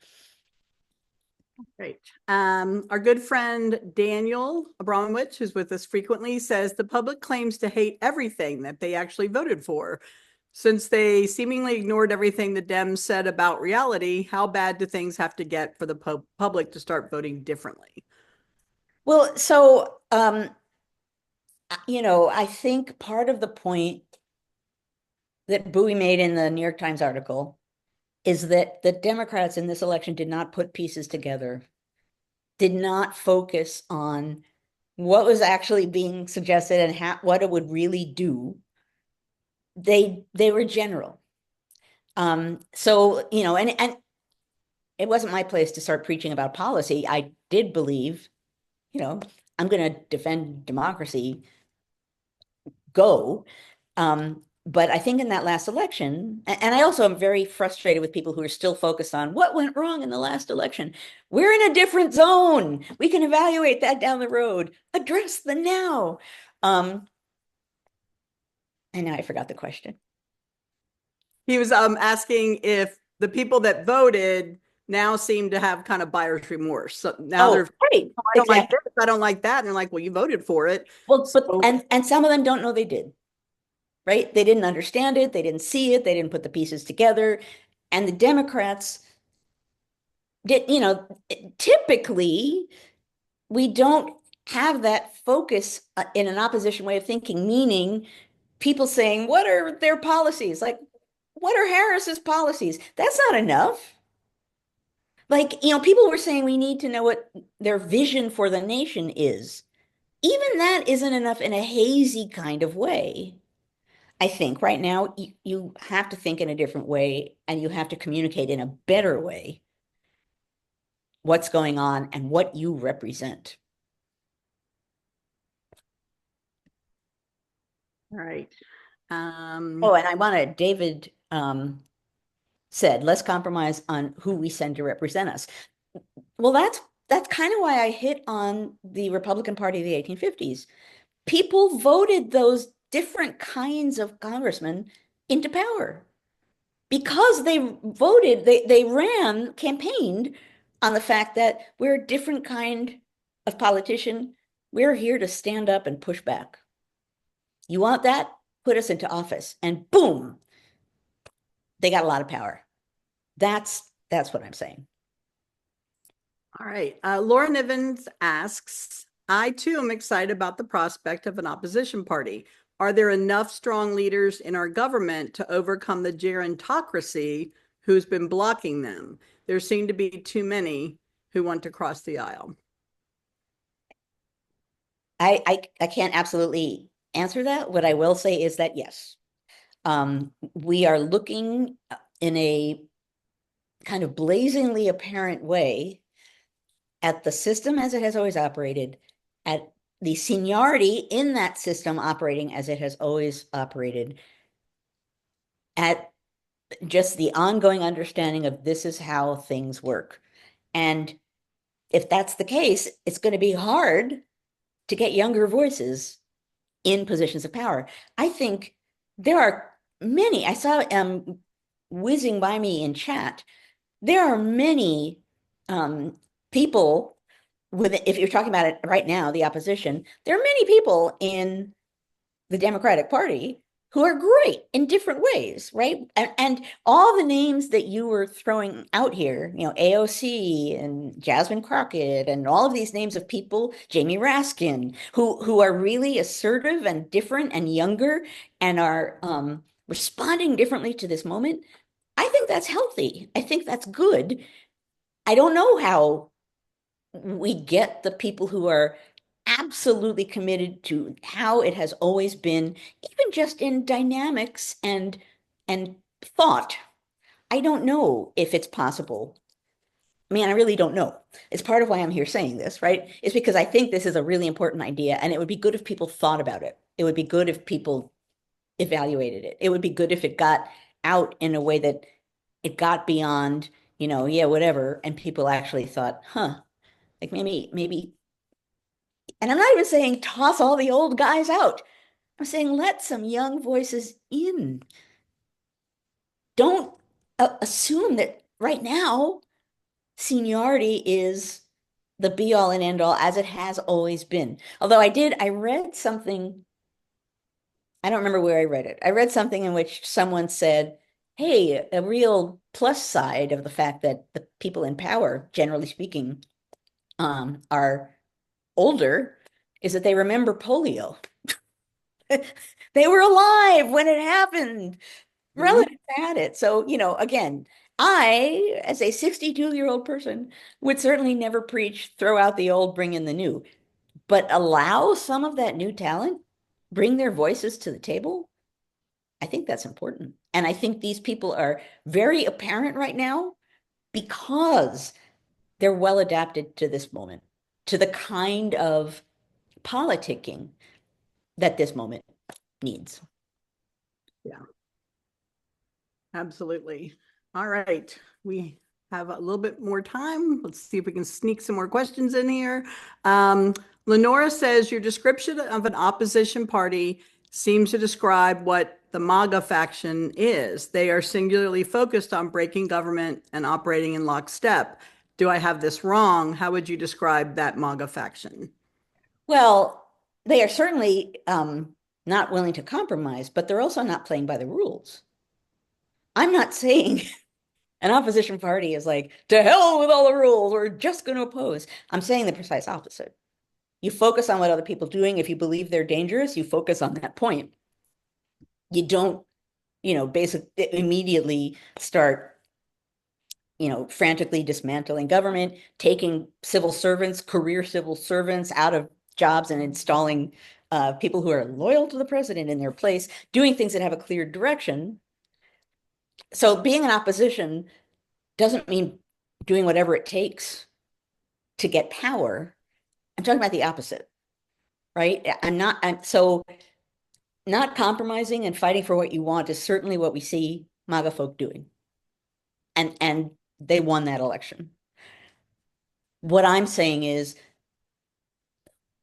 Great. Our good friend Daniel Abramowitz, who's with us frequently, says the public claims to hate everything that they actually voted for. Since they seemingly ignored everything the Dems said about reality, how bad do things have to get for the public to start voting differently? Well, so I think part of the point that Bowie made in the New York Times article is that the Democrats in this election did not put pieces together, did not focus on what was actually being suggested and what it would really do. They were general. So, and it wasn't my place to start preaching about policy. I did believe, you know, I'm going to defend democracy, go. But I think in that last election, and I also am very frustrated with people who are still focused on what went wrong in the last election. We're in a different zone. We can evaluate that down the road. Address the now. And now I forgot the question. He was asking if the people that voted now seem to have kind of buyer's remorse. So now Oh, they're, right. oh, I don't like Exactly. this, I don't like that. And they're like, well, you voted for it. Well, but So and some of them don't know they did, right? They didn't understand it, they didn't see it, they didn't put the pieces together. And the Democrats did, typically we don't have that focus in an opposition way of thinking, meaning people saying, what are their policies? Like, what are Harris's policies? That's not enough. Like, people were saying we need to know what their vision for the nation is. Even that isn't enough in a hazy kind of way. I think right now you have to think in a different way and you have to communicate in a better way what's going on and what you represent. all right. Oh, and I wanted David said, let's compromise on who we send to represent us. Well, that's kind of why I hit on the Republican Party of the 1850s. People voted those different kinds of congressmen into power because they ran, campaigned on the fact that we're a different kind of politician. We're here to stand up and push back. You want that? Put us into office. And boom, they got a lot of power. That's what I'm saying. All right. Laura Nivens asks, I too am excited about the prospect of an opposition party. Are there enough strong leaders in our government to overcome the gerontocracy who's been blocking them? There seem to be too many who want to cross the aisle. I can't absolutely answer that. What I will say is that yes, we are looking in a kind of blazingly apparent way at the system as it has always operated, at the seniority in that system operating as it has always operated, at just the ongoing understanding of this is how things work. And if that's the case, it's going to be hard to get younger voices in positions of power. I think there are many, I saw whizzing by me in chat, there are many people with, if you're talking about it right now, the opposition, there are many people in the Democratic Party who are great in different ways, right? And all the names that you were throwing out here, AOC and Jasmine Crockett and all of these names of people, Jamie Raskin, who are really assertive and different and younger and are responding differently to this moment. I think that's healthy. I think that's good. I don't know how we get the people who are absolutely committed to how it has always been, even just in dynamics and thought. I don't know if it's possible. I mean, I really don't know. It's part of why I'm here saying this, right? It's because I think this is a really important idea, and it would be good if people thought about it. It would be good if people evaluated it. It would be good if it got out in a way that it got beyond, yeah, whatever, and people actually thought, huh, like maybe, and I'm not even saying toss all the old guys out. I'm saying let some young voices in. Don't assume that right now seniority is the be all and end all as it has always been. Although I read something, I don't remember where I read it. I read something in which someone said, hey, a real plus side of the fact that the people in power, generally speaking, are older is that they remember polio. They were alive when it happened. Mhm. Relatives had it. So, again, I, as a 62-year-old person, would certainly never preach throw out the old, bring in the new, but allow some of that new talent, bring their voices to the table. I think that's important. And I think these people are very apparent right now because they're well adapted to this moment, to the kind of politicking that this moment needs. Yeah, absolutely. All right. We have a little bit more time. Let's see if we can sneak some more questions in here. Um, Lenora says your description of an opposition party seems to describe what the Maga faction is. They are singularly focused on breaking government and operating in lockstep. Do I have this wrong? How would you describe that Maga faction? Well, they are certainly not willing to compromise, but they're also not playing by the rules. I'm not saying an opposition party is like, to hell with all the rules, we're just going to oppose. I'm saying the precise opposite. You focus on what other people are doing. If you believe they're dangerous, you focus on that point. You don't, immediately start, frantically dismantling government, taking civil servants, career civil servants out of jobs and installing people who are loyal to the president in their place, doing things that have a clear direction. So being in opposition doesn't mean doing whatever it takes to get power. I'm talking about the opposite, right? So not compromising and fighting for what you want is certainly what we see MAGA folk doing. And they won that election. What I'm saying is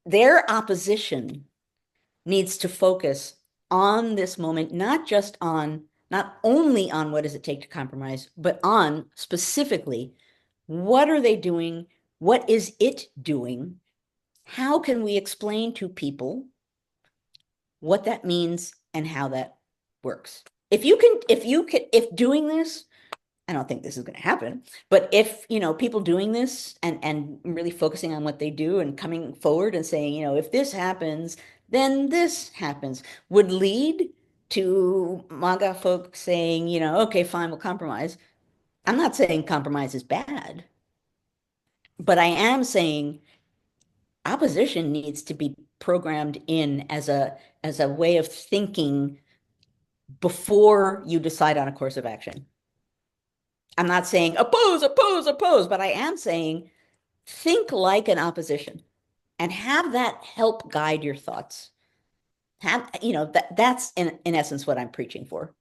their opposition needs to focus on this moment, not only on what does it take to compromise, but on specifically what are they doing? What is it doing? How can we explain to people what that means and how that works? If doing this, I don't think this is going to happen, but if, people doing this and really focusing on what they do and coming forward and saying, if this happens, then this happens, would lead to MAGA folks saying, okay, fine, we'll compromise. I'm not saying compromise is bad, but I am saying opposition needs to be programmed in as a way of thinking before you decide on a course of action. I'm not saying oppose, oppose, oppose, but I am saying think like an opposition and have that help guide your thoughts. Have, that's in essence what I'm preaching for.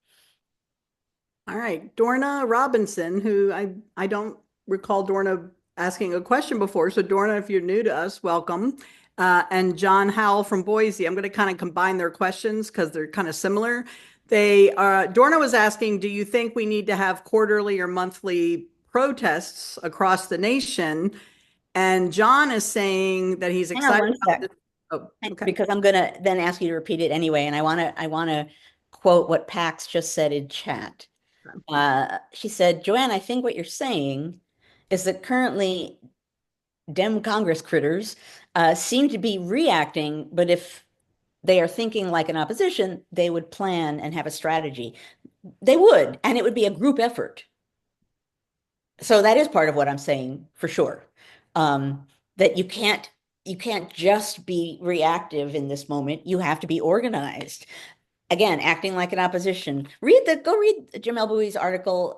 All right, Dorna Robinson, who I don't recall Dorna asking a question before. So Dorna, if you're new to us, welcome. And John Howell from Boise. I'm going to kind of combine their questions because they're kind of similar. Dorna was asking, do you think we need to have quarterly or monthly protests across the nation? And John is saying that he's Hang on excited one about sec, this. Oh, okay. because I'm gonna then ask you to repeat it anyway, and I wanna quote what Pax just said in chat. She said, Joanne, I think what you're saying is that currently Dem Congress critters seem to be reacting, but if they are thinking like an opposition, they would plan and have a strategy. They would, and it would be a group effort. So that is part of what I'm saying for sure. That you can't just be reactive in this moment. You have to be organized. Again, acting like an opposition. Go read Jamel Bouie's article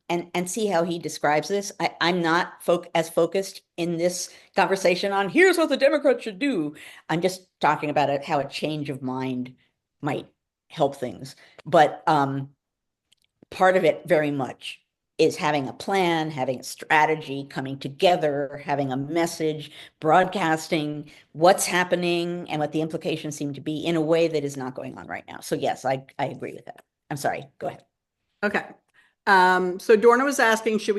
and see how he describes this. I'm not as focused in this conversation on here's what the Democrats should do. I'm just talking about how a change of mind might help things. But part of it very much is having a plan, having a strategy, coming together, having a message, broadcasting what's happening and what the implications seem to be in a way that is not going on right now. So yes, I agree with that. I'm sorry, go ahead. Okay. So Dorna was asking, should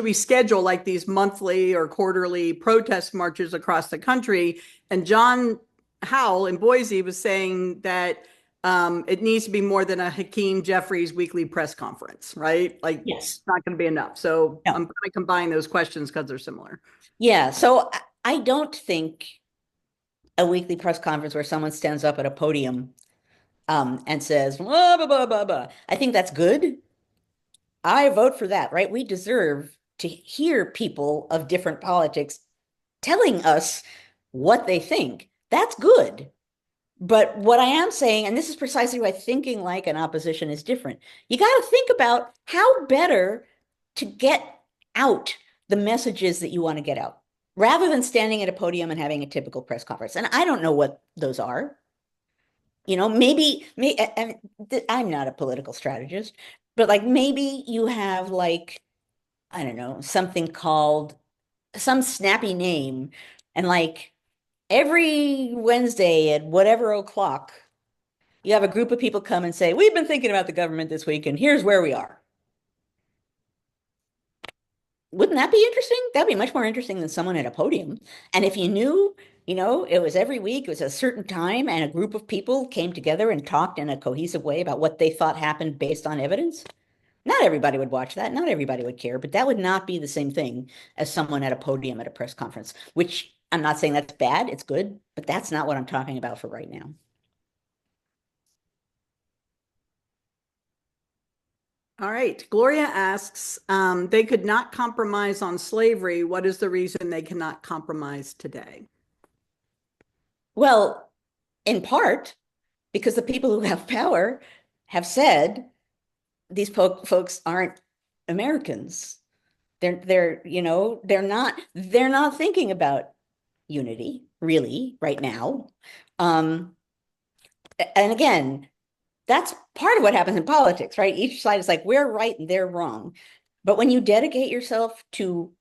we schedule like these monthly or quarterly protest marches across the country? And John Howell in Boise was saying that it needs to be more than a Hakeem Jeffries weekly press conference, right? Like Yes. it's not going to be enough. So No. I'm going to combine those questions because they're similar. Yeah. So I don't think a weekly press conference where someone stands up at a podium and says, blah, blah, blah, blah, blah. I think that's good. I vote for that, right? We deserve to hear people of different politics telling us what they think. That's good. But what I am saying, and this is precisely why thinking like an opposition is different, you got to think about how better to get out the messages that you want to get out rather than standing at a podium and having a typical press conference. And I don't know what those are. I'm not a political strategist, but like maybe you have like, I don't know, something called some snappy name. And like every Wednesday at whatever o'clock, you have a group of people come and say, we've been thinking about the government this week, and here's where we are. Wouldn't that be interesting? That'd be much more interesting than someone at a podium. And if you knew, it was every week, it was a certain time, and a group of people came together and talked in a cohesive way about what they thought happened based on evidence, not everybody would watch that. Not everybody would care, but that would not be the same thing as someone at a podium at a press conference, which I'm not saying that's bad. It's good, but that's not what I'm talking about for right now. All right. Gloria asks, they could not compromise on slavery. What is the reason they cannot compromise today? Well, in part because the people who have power have said these folks aren't Americans. They're not thinking about unity really right now. Um, and again, that's part of what happens in politics, right? Each side is like, we're right and they're wrong. But when you dedicate yourself to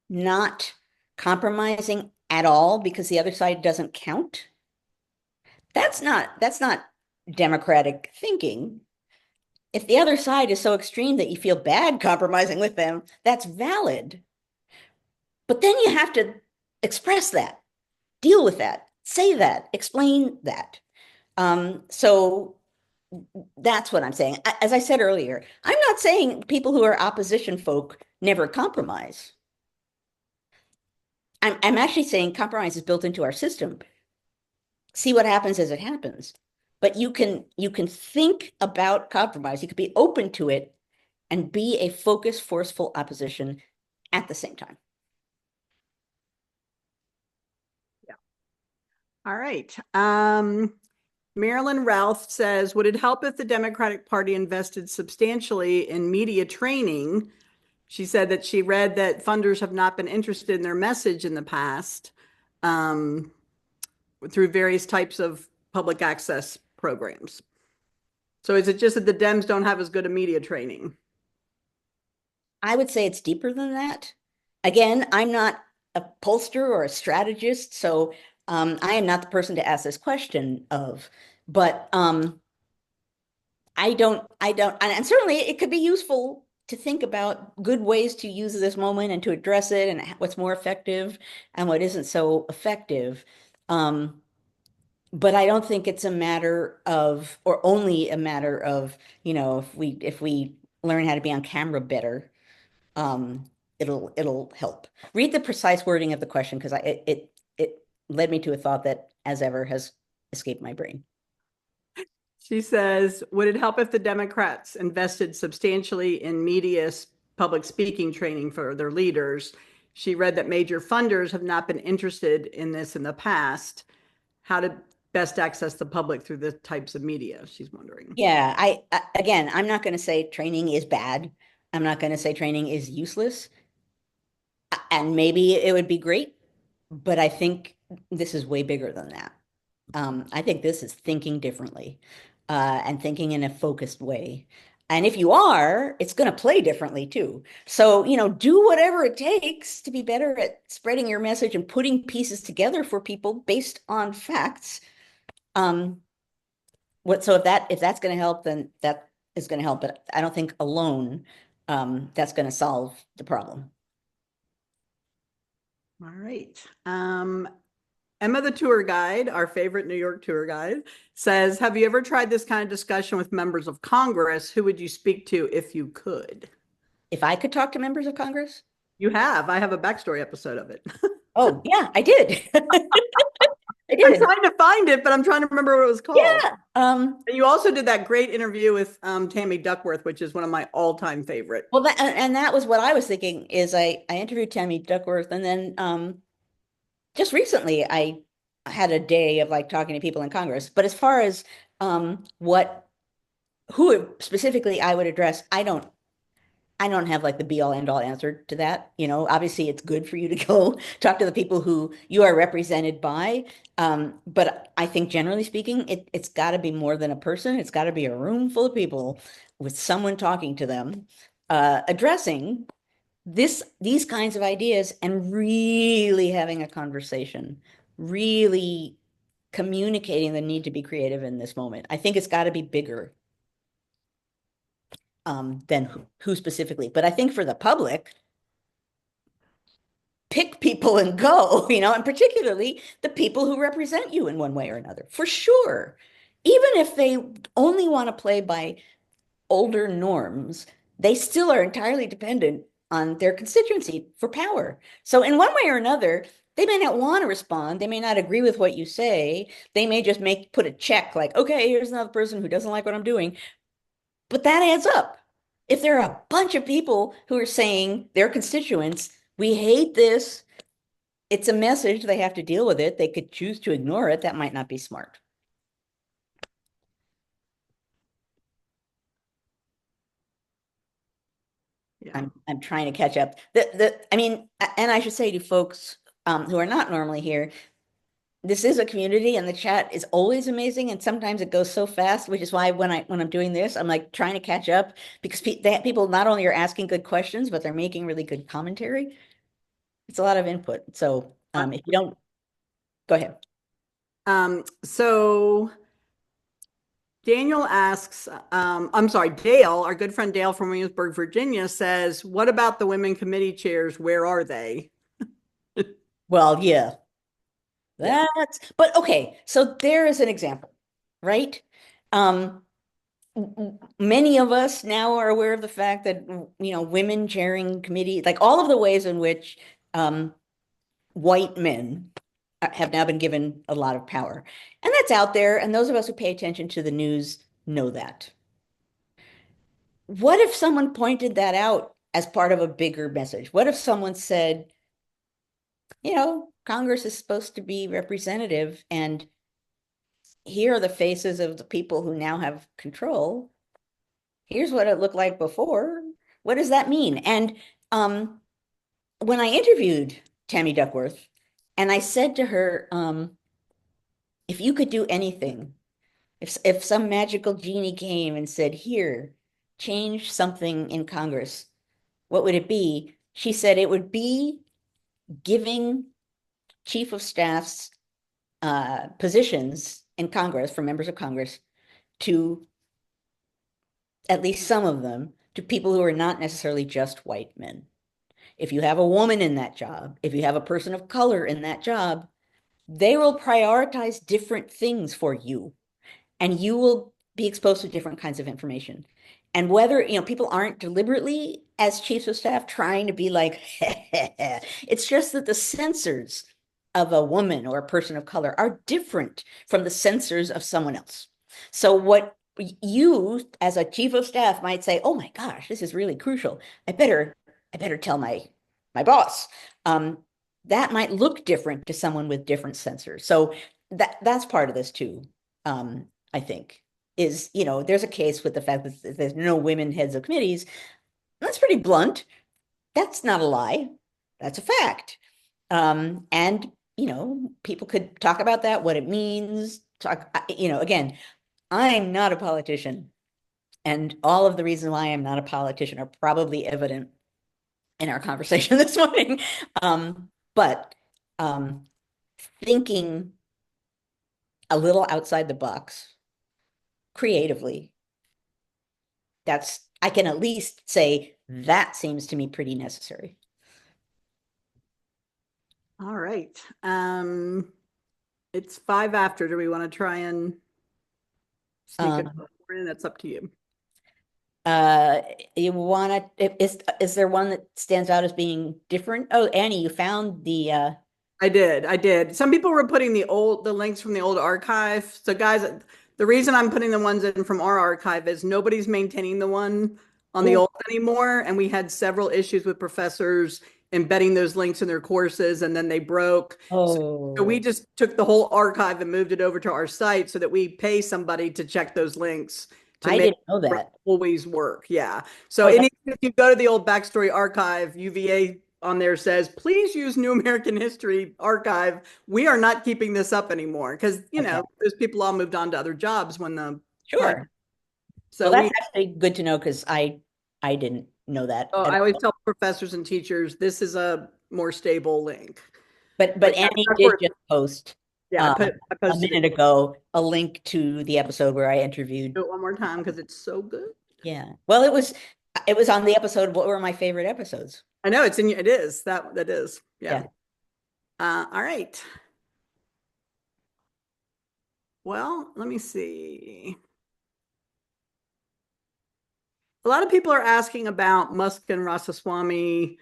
not compromising at all because the other side doesn't count, that's not democratic thinking. If the other side is so extreme that you feel bad compromising with them, that's valid. But then you have to express that, deal with that, say that, explain that. So that's what I'm saying. As I said earlier, I'm not saying people who are opposition folk never compromise. I'm actually saying compromise is built into our system. See what happens as it happens. But you can think about compromise. You could be open to it and be a focused, forceful opposition at the same time. Yeah. All right. Marilyn Routh says, would it help if the Democratic Party invested substantially in media training? She said that she read that funders have not been interested in their message in the past um, through various types of public access programs. So is it just that the Dems don't have as good a media training? I would say it's deeper than that. Again, I'm not a pollster or a strategist, so I am not the person to ask this question of. But and certainly it could be useful to think about good ways to use this moment and to address it and what's more effective and what isn't so effective. Um, but I don't think it's a matter of, or only a matter of, if we learn how to be on camera better, um, it'll help. Read the precise wording of the question because it led me to a thought that, as ever, has escaped my brain. She says, would it help if the Democrats invested substantially in media public speaking training for their leaders? She read that major funders have not been interested in this in the past. How to best access the public through the types of media, she's wondering. Yeah, again, I'm not going to say training is bad. I'm not going to say training is useless. And maybe it would be great, but I think this is way bigger than that. I think this is thinking differently, and thinking in a focused way. And if you are, it's going to play differently too. So, do whatever it takes to be better at spreading your message and putting pieces together for people based on facts. Um, so if that's going to help, then that is going to help. But I don't think alone, that's going to solve the problem. All right. Emma, the tour guide, our favorite New York tour guide, says, have you ever tried this kind of discussion with members of Congress? Who would you speak to if you could? If I could talk to members of Congress, You have. I have a backstory episode of it. oh yeah, I did. I I'm did. trying to find it, but I'm trying to remember what it was called. Yeah. And you also did that great interview with Tammy Duckworth, which is one of my all-time favorite. Well, that was what I was thinking is I interviewed Tammy Duckworth, and then just recently I had a day of like talking to people in Congress. But as far as what who specifically I would address, I don't have like the be all end all answer to that. Obviously it's good for you to go talk to the people who you are represented by. But I think generally speaking, it's got to be more than a person. It's got to be a room full of people with someone talking to them, addressing these kinds of ideas and really having a conversation, really communicating the need to be creative in this moment. I think it's got to be bigger than who specifically. But I think for the public, pick people and go, and particularly the people who represent you in one way or another, for sure. Even if they only want to play by older norms, they still are entirely dependent on their constituency for power. So in one way or another, they may not want to respond. They may not agree with what you say. They may just put a check like, okay, here's another person who doesn't like what I'm doing. But that adds up. If there are a bunch of people who are saying their constituents, we hate this, it's a message, they have to deal with it. They could choose to ignore it. That might not be smart. Yeah. I'm trying to catch up. I mean, and I should say to folks who are not normally here, this is a community and the chat is always amazing. And sometimes it goes so fast, which is why when I'm doing this, I'm like trying to catch up because people not only are asking good questions, but they're making really good commentary. It's a lot of input. So if you don't, go ahead. So Daniel asks, I'm sorry, Dale, our good friend Dale from Williamsburg, Virginia says, what about the women committee chairs? Where are they? Well, yeah, Yeah. but okay. So there is an example, right? Um, Many of us now are aware of the fact that, women chairing committees, like all of the ways in which um, white men have now been given a lot of power. And that's out there. And those of us who pay attention to the news know that. What if someone pointed that out as part of a bigger message? What if someone said, Congress is supposed to be representative, and here are the faces of the people who now have control. Here's what it looked like before. What does that mean? And um, when I interviewed Tammy Duckworth, and I said to her, if you could do anything, if some magical genie came and said, "Here, change something in Congress," what would it be? She said it would be giving chief of staffs positions in Congress for members of Congress to at least some of them to people who are not necessarily just white men. If you have a woman in that job, if you have a person of color in that job, they will prioritize different things for you, and you will be exposed to different kinds of information. And whether, people aren't deliberately, as chiefs of staff, trying to be like, it's just that the censors of a woman or a person of color are different from the censors of someone else. So what you, as a chief of staff, might say, "Oh my gosh, this is really crucial. I better tell my boss." Um, that might look different to someone with different censors. So that's part of this too. I think is, there's a case with the fact that there's no women heads of committees. That's pretty blunt. That's not a lie. That's a fact. And, people could talk about that, what it means. Again, I'm not a politician. And all of the reasons why I'm not a politician are probably evident in our conversation this morning. But thinking a little outside the box creatively, I can at least say that seems to me pretty necessary. All right. It's 5 after. Do we want to try and sneak it Um, in? That's up to you. uh, you want to, is there one that stands out as being different? Oh, Annie, you found I did. I did. Some people were putting the links from the old archive. So guys, the reason I'm putting the ones in from our archive is nobody's maintaining the one on the oh, old anymore. And we had several issues with professors embedding those links in their courses and then they broke. So we oh, just took the whole archive and moved it over to our site so that we pay somebody to check those links to I make didn't know it that. always work. Yeah. So Boy, that, if you go to the old backstory archive, UVA on there says, please use New American History Archive. We are not keeping this up anymore because, okay, those people all moved on to other jobs when the project. sure. Well, So that's actually good to know because I didn't know that so at I always all. tell professors and teachers, this is a more stable link. But But yeah, Annie did Duckworth, just post yeah, um, I a posted minute it. ago a link to the episode where I interviewed. Do it one more time because it's so good. Yeah. Well, it was on the episode of what were my favorite episodes. I know it is that is. Yeah. Yeah. All right. Well, let me see. A lot of people are asking about Musk and Ramaswamy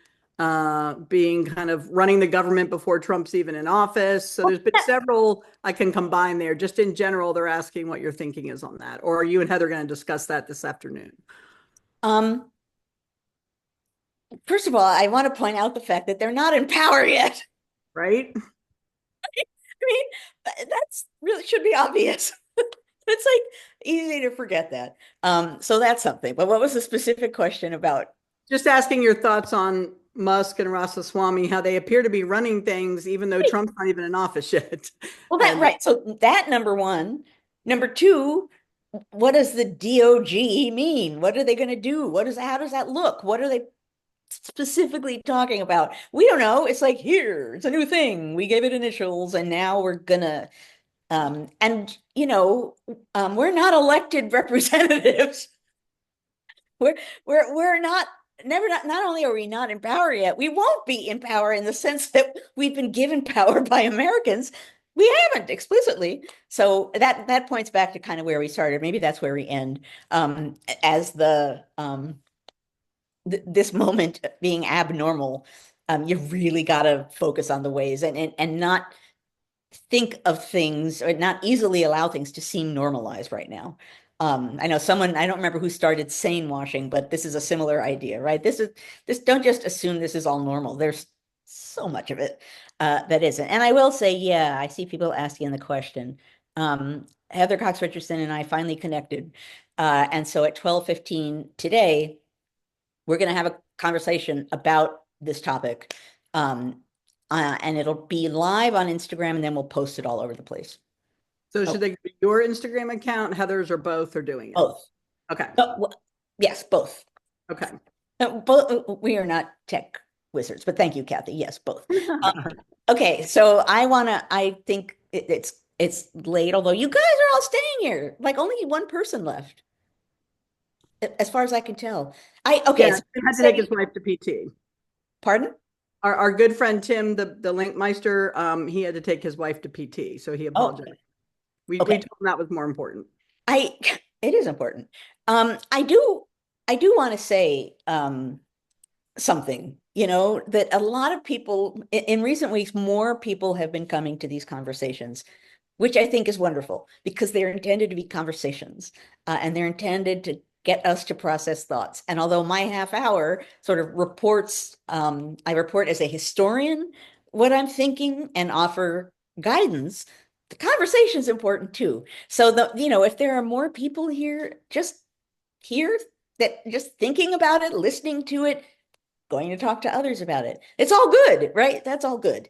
being kind of running the government before Trump's even in office. So there's been several I can combine there. Just in general, they're asking what your thinking is on that. Or are you and Heather going to discuss that this afternoon? Um, First of all, I want to point out the fact that they're not in power yet. Right? I mean, that's really should be obvious. It's like easy to forget that. So that's something. But what was the specific question about? Just asking your thoughts on Musk and Ramaswamy, how they appear to be running things, even though Trump's not even in office yet. Well, that And right. So that number one. Number two, what does the DOG mean? What are they going to do? How does that look? What are they specifically talking about? We don't know. It's like, here, it's a new thing. We gave it initials and now we're gonna and we're not elected representatives. We're not only are we not in power yet, we won't be in power in the sense that we've been given power by Americans. We haven't explicitly. So that points back to kind of where we started. Maybe that's where we end. As this moment being abnormal, you really got to focus on the ways and not think of things or not easily allow things to seem normalized right now. I know I don't remember who started sane washing, but this is a similar idea, right? Don't just assume this is all normal. There's so much of it. that isn't. And I will say, yeah, I see people asking the question. Heather Cox Richardson and I finally connected. And so at 12:15 today, we're going to have a conversation about this topic. Um, and it'll be live on Instagram, and then we'll post it all over the place. So Oh, should they go to your Instagram account, Heather's, or both are doing it? both. Okay. Yes, both. Okay. We are not tech wizards, but thank you, Kathy. Yes, both. Okay, so I think it's late, although you guys are all staying here. Like only one person left, as far as I can tell. Okay, Yeah, so he had to take his wife to PT. pardon? Our good friend Tim, the Linkmeister, he had to take his wife to PT, so he Oh, apologized. We okay. told him that was more important. I it is important. I do want to say something, that a lot of people in recent weeks, more people have been coming to these conversations, which I think is wonderful because they're intended to be conversations, and they're intended to get us to process thoughts. And although my half hour sort of reports, I report as a historian what I'm thinking and offer guidance, the conversation is important too. So if there are more people here that just thinking about it, listening to it, going to talk to others about it. It's all good, right? That's all good.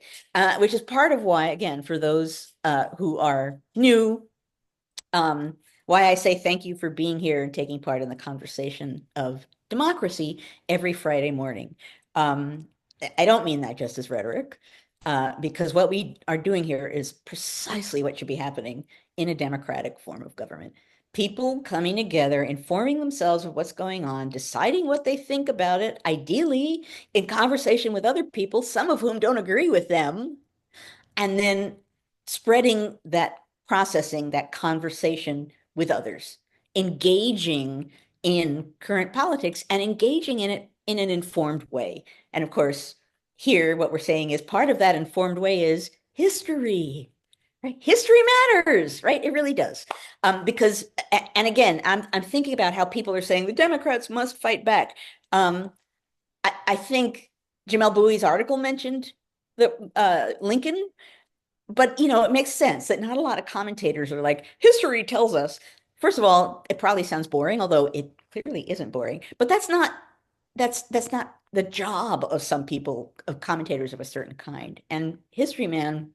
Which is part of why, again, for those who are new, why I say thank you for being here and taking part in the conversation of democracy every Friday morning. Um, I don't mean that just as rhetoric, because what we are doing here is precisely what should be happening in a democratic form of government. People coming together, informing themselves of what's going on, deciding what they think about it, ideally in conversation with other people, some of whom don't agree with them, and then spreading that processing, that conversation with others, engaging in current politics and engaging in it in an informed way. And of course, here, what we're saying is part of that informed way is history. Right? History matters, right? It really does. Because, and again, I'm thinking about how people are saying the Democrats must fight back. I think Jamel Bouie's article mentioned the Lincoln, but it makes sense that not a lot of commentators are like, history tells us. First of all, it probably sounds boring, although it clearly isn't boring. But that's not the job of some people, of commentators of a certain kind. And history, man,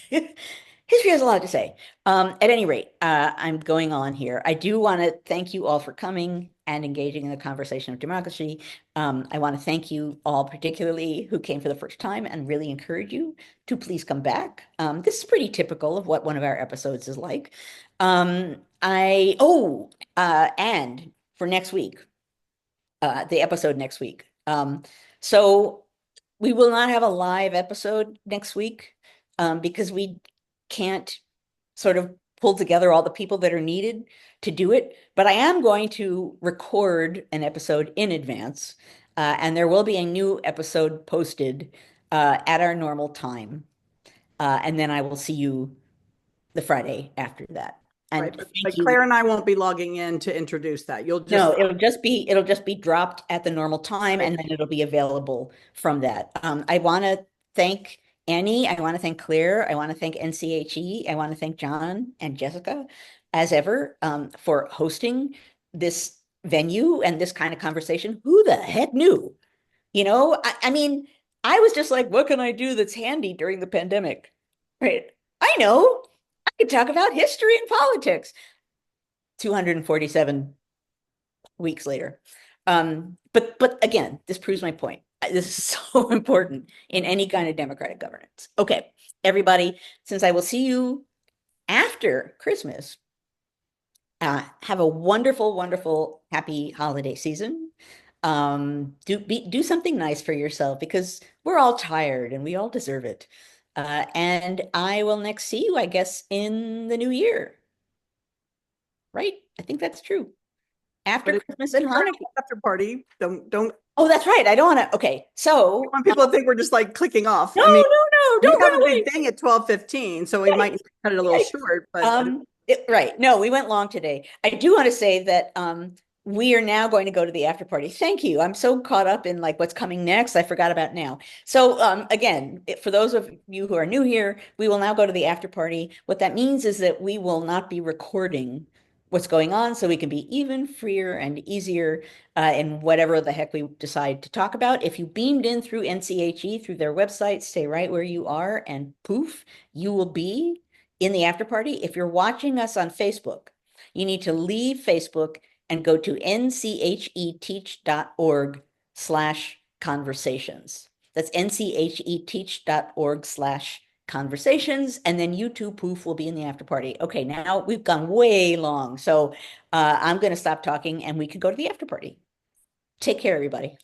history has a lot to say. At any rate, I'm going on here. I do want to thank you all for coming and engaging in the conversation of democracy. I want to thank you all, particularly who came for the first time, and really encourage you to please come back. This is pretty typical of what one of our episodes is like. And for next week, the episode next week. So we will not have a live episode next week, because we can't sort of pull together all the people that are needed to do it. But I am going to record an episode in advance, and there will be a new episode posted at our normal time. And then I will see you the Friday after that. Right. And But thank Claire you. and I won't be logging in to introduce that. You'll No, just, it'll just be dropped at the normal time, right. and then it'll be available from that. I want to thank Annie. I want to thank Claire. I want to thank NCHE. I want to thank John and Jessica, as ever, for hosting this venue and this kind of conversation. Who the heck knew? I mean, I was just like, what can I do that's handy during the pandemic? Right. I know. I could talk about history and politics. 247 weeks later. But again, this proves my point. This is so important in any kind of democratic governance. Okay, everybody, since I will see you after Christmas, have a wonderful, wonderful, happy holiday season. Do something nice for yourself because we're all tired and we all deserve it. And I will next see you, I guess, in the new year, right? I think that's true. After But if Christmas and you're having Hanukkah. an after party, don't Oh, that's right. I don't want to. Okay. So, want people to think we're just like clicking off. no, I mean, no, no, we don't have run a big away. thing at 12:15, so we Right, might cut it a little right. short, but Right. No, we went long today. I do want to say that we are now going to go to the after party. Thank you. I'm so caught up in like what's coming next. I forgot about now. So again, for those of you who are new here, we will now go to the after party. What that means is that we will not be recording what's going on, so we can be even freer and easier in whatever the heck we decide to talk about. If you beamed in through NCHE, through their website, stay right where you are, and poof, you will be in the after party. If you're watching us on Facebook, you need to leave Facebook and go to ncheteach.org/conversations. That's ncheteach.org/conversations. And then you too, poof, will be in the after party. Okay, now we've gone way long. So I'm going to stop talking and we can go to the after party. Take care, everybody.